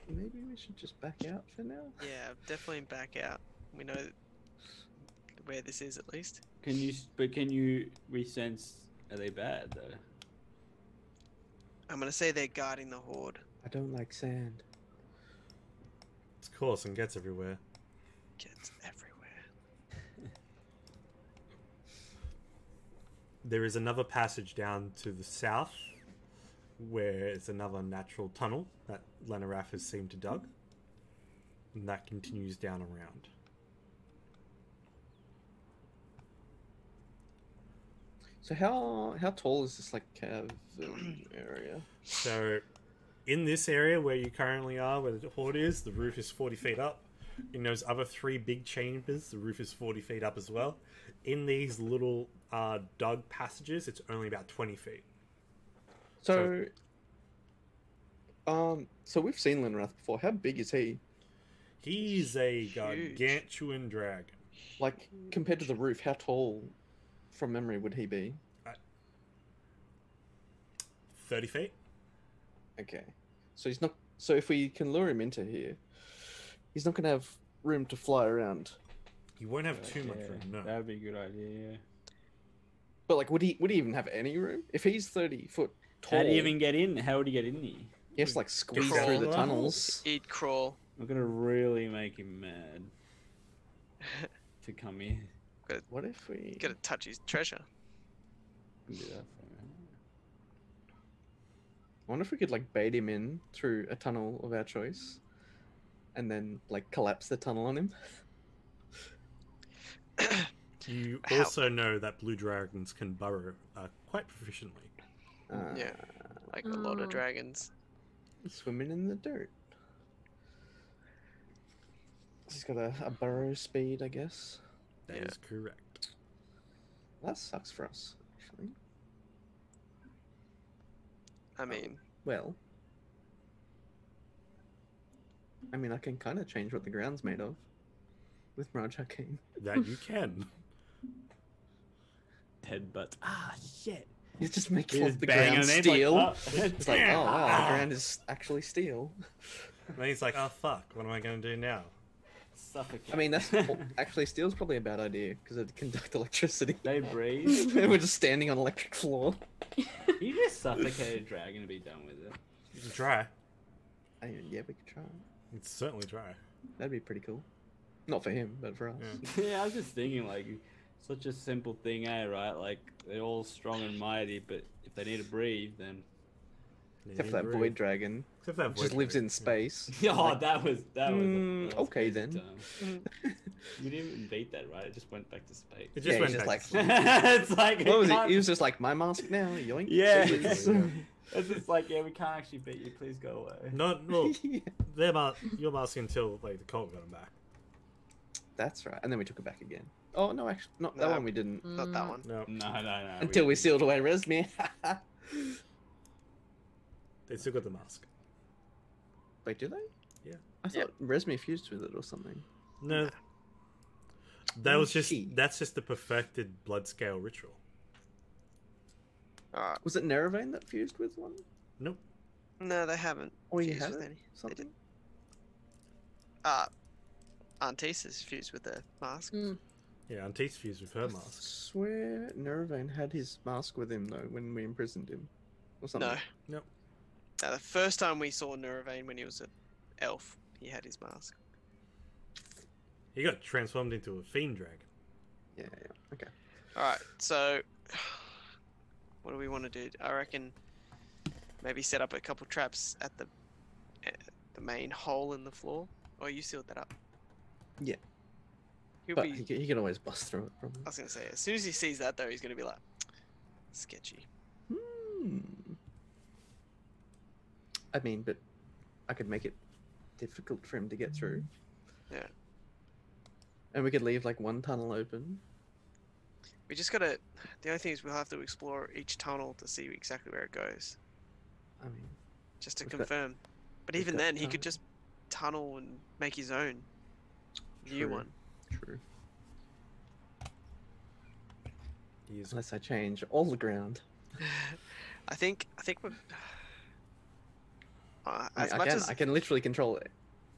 Maybe we should just back out for now? Yeah, definitely back out. We know where this is at least. Can you resense, are they bad though? I'm gonna say they're guarding the horde. I don't like sand. It's coarse and gets everywhere. Gets everywhere. There is another passage down to the south where it's another natural tunnel that Lenarath has seemed to dug. And that continues down around. So how tall is this like cavern area? So in this area where you currently are, where the horde is, the roof is 40 feet up. In those other 3 big chambers, the roof is 40 feet up as well. In these little dug passages, it's only about 20 feet. So we've seen Lenarath before. How big is he? He's a gargantuan dragon. Like, compared to the roof, how tall from memory would he be? 30 feet. Okay. So he's not. So if we can lure him into here, he's not gonna have room to fly around. You won't have too much room. No. That'd be a good idea. Yeah. But like, would he even have any room if he's 30 foot tall? How do you even get in? How would he get in there? He has to like squeeze Crawl. through the tunnels. He'd crawl. I'm gonna really make him mad to come in. What if we Gotta touch his treasure. Do that for me. I wonder if we could like bait him in through a tunnel of our choice, and then like collapse the tunnel on him. You also know that blue dragons can burrow quite proficiently. Yeah, like a lot of dragons. Swimming in the dirt. He's got a burrow speed, I guess. That is correct. That sucks for us, actually. I mean, Well, I mean, I can kind of change what the ground's made of with Mirage Arcane. That you can. Headbutt. Ah, shit. You just make You the just bang ground on it, steel. like, It's like, oh wow, the ground is actually steel. Then he's like, oh fuck, what am I going to do now? Suffocate. I mean, that's actually steel's probably a bad idea because it conduct electricity. They breathe. We're just standing on electric floor. You just suffocate a dragon to be done with it. You can try. I mean, yeah, we could try. It's certainly try. That'd be pretty cool. Not for him, but for us. Yeah. Yeah, I was just thinking, like, such a simple thing, right? Like, they're all strong and mighty, but if they need to breathe, then... Except for that void dragon, Except for that which just lives in space. Oh, that was okay, then. We didn't even beat that, right? It just went back to space. It just Yeah, went he's back. just like, It's like... what was it? He was just like, my mask now, yoink. Yeah. Jeez. It's just like, yeah, we can't actually beat you. Please go away. Not, well, you're masking until like the cult got him back. That's right. And then we took it back again. Oh, no, actually, not that No. one we didn't. Not that one. No, No. Until we sealed away Resmir. they still got the mask. Wait, do they? Yeah. I thought Resmir fused with it or something. No, that was just She. that's just the perfected blood scale ritual. Alright. Was it Neravane that fused with one? Nope. No, they haven't. Or you fused had with it? any. They Something? didn't. Antis is fused with the mask. Yeah, Anti's fused with her I mask. swear Neravane had his mask with him though when we imprisoned him, or something. No. Nope. No, the first time we saw Neravane when he was an elf, he had his mask. He got transformed into a fiend dragon. Yeah. Okay. Alright, so what do we want to do? I reckon maybe set up a couple traps at the main hole in the floor. Oh, you sealed that up. Yeah. He'll But be. he can always bust through it, probably. I was gonna say, as soon as he sees that though, he's gonna be like, sketchy. I mean, but I could make it difficult for him to get through. Yeah. And we could leave like one tunnel open. We just gotta. The only thing is we'll have to explore each tunnel to see exactly where it goes, I mean, just to We've got- confirm. But we've even got then, he could time. just tunnel and make his own new True. one. True. He's Unless I change all the ground. I think we're. I, As I much can, as I can literally control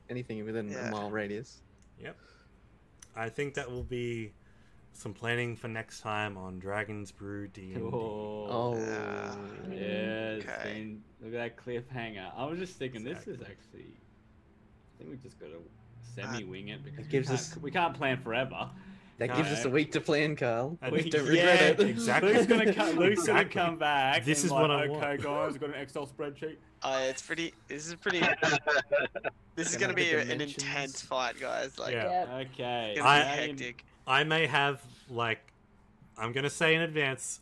anything within Yeah. a mile radius. Yep. I think that will be some planning for next time on Dragon's Brew D&D. Oh. Yeah. Yeah, it's Okay. been, look at that cliffhanger. I was just thinking, this is actually... I think we just got to semi-wing it because gives we, us- can't, we can't plan forever. That No, gives us a week to plan, Carl. I We think- don't Yeah, regret it. exactly. Luke's gonna come, Luke's gonna Exactly. come back. This and is like, what I okay, want. guys, we've got an Excel spreadsheet. it's pretty. This is pretty. This is Gonna gonna be have the an dimensions. intense fight, guys. Like, Yeah. Okay. it's gonna be I- hectic. I may have, like, I'm going to say in advance,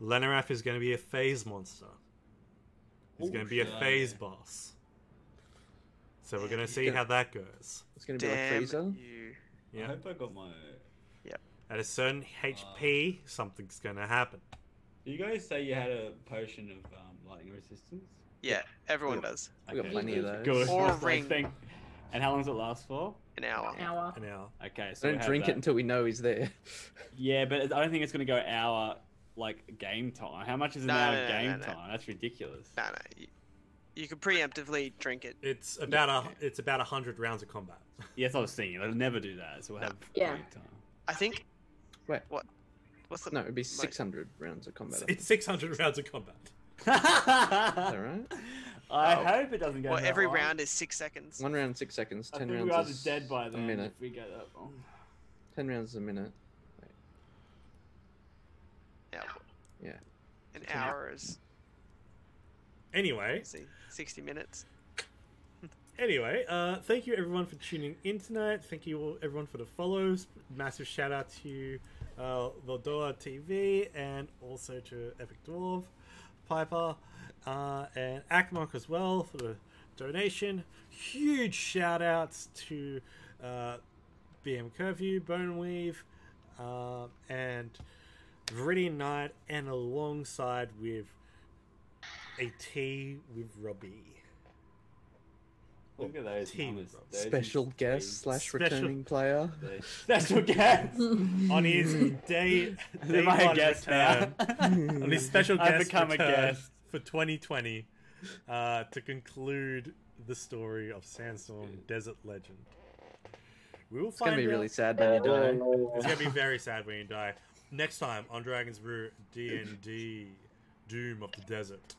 Lenarath is going to be a phase monster. He's Oh, going to be a shit. phase boss. So we're going to see Yeah. how that goes. It's going to be like Damn Freezer. you. I Yeah. hope I got my... At a certain HP, something's going to happen. Did you guys say you had a potion of lightning resistance? Yeah, everyone Yeah. does. We got plenty of good, those. Good. Or That's the ring. thing. And how long does it last for? An hour. Hour. An hour. Okay, so Don't drink it until we know he's there. Yeah, but I don't think it's going to go hour like game time? How much is an hour of game time? That's ridiculous. No. You could preemptively drink it. It's about 100 rounds of combat. Yes, I was thinking. I'll never do that. So we'll have game time. I think. Wait. What? What's the? No, it'd be 600 rounds of combat. It's 600 rounds of combat. Is that right? I hope it doesn't go. Well, that every long. round is 6 seconds. 1 round 6 seconds. 10 I think rounds we're either is dead by a then minute. if we go that long. 10 rounds is a minute. Yeah. Yeah. An hour is. Anyway. Let's see, 60 minutes. Anyway, thank you everyone for tuning in tonight. Thank you all, everyone for the follows. Massive shout out to Valdoa TV and also to Epic Dwarf, Piper, and Akmok as well for the donation. Huge shout outs to BM Curfew, Boneweave, and Viridian Knight, and alongside with a tea with Robbie. Look at those numbers. Special guest / returning player. Special guest On his day Am I a guest return, now? on his special I've guest become a return guest. for 2020 to conclude the story of Sandstorm Desert Legend. We will It's going find to be out. really sad when you die. It's going to be very sad when you die. Next time on Dragon's Brew D&D Doom of the Desert.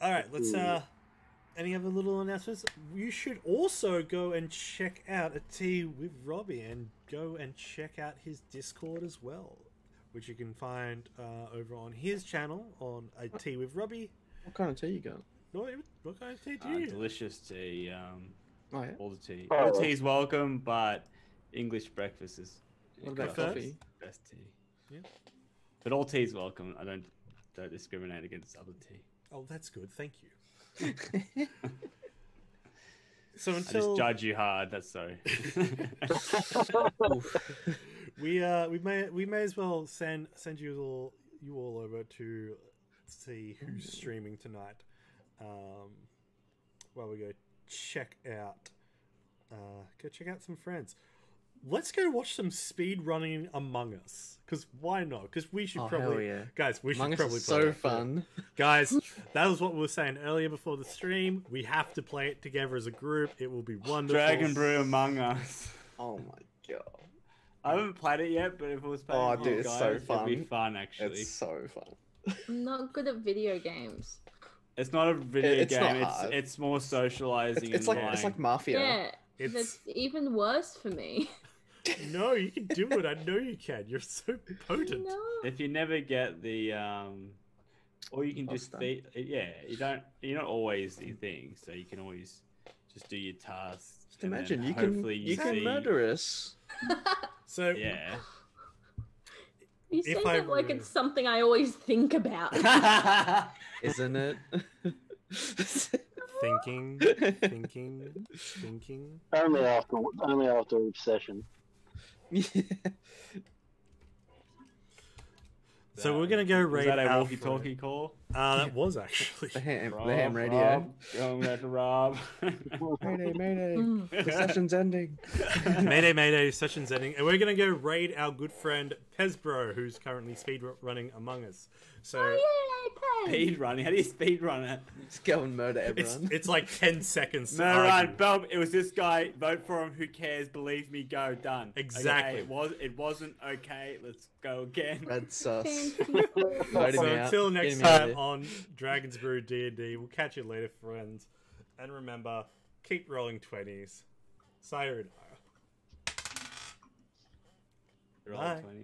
Alright, let's any other little announcements? You should also go and check out A Tea with Robbie and go and check out his Discord as well, which you can find over on his channel on A Tea with Robbie. What kind of tea you got? What kind of tea do you? Delicious tea. Oh, yeah. All the tea. All tea's welcome, but English breakfast is What about Preferred? coffee? best tea. Yeah. But all tea's welcome. I don't discriminate against other tea. Oh, that's good. Thank you. So I just until judge you hard. That's sorry. we may as well send you all over to see who's streaming tonight. While we go check out some friends. Let's go watch some speed running Among Us. Because why not? Because we should probably, hell yeah. guys. We Among should Us probably is play so that. fun. Guys, that was what we were saying earlier before the stream. We have to play it together as a group. It will be wonderful. Dragon Brew Among Us. Oh my god. I haven't played it yet, but if it was playing Oh, with dude, you it's guys, so it'd fun. be fun actually. It's so fun. I'm not good at video games. It's not a video It's not game. hard. It's more socializing. It's like Mafia. Yeah, It's- that's even worse for me. No, you can do it. I know you can. You're so potent. No. If you never get the or you can just Pasta. you're not always the thing, so you can always just do your tasks. Just imagine you can see, murder us. So Yeah. You say If that I like were- it's something I always think about. Isn't it? thinking. Only after each session. So we're gonna go Was raid that a our walkie-talkie call? That was actually. the ham Rob, radio. Going back to Rob. Mayday, mayday. The session's ending. Mayday, session's ending. And we're going to go raid our good friend Pezbro, who's currently speed running Among Us. So Yay, Pez! Speed running. How do you speed run it? Just go and murder everyone. it's like 10 seconds to No, argue. right, Bob. It was this guy. Vote for him. Who cares? Believe me. Go. Done. Exactly. Okay, it wasn't okay. Let's go again. Red sus. Thank Voted So me out. until Get next me out of time here. on Dragon's Brew D&D, we'll catch you later, friends. And remember, keep rolling 20s. Sayonara. Roll Bye. 20.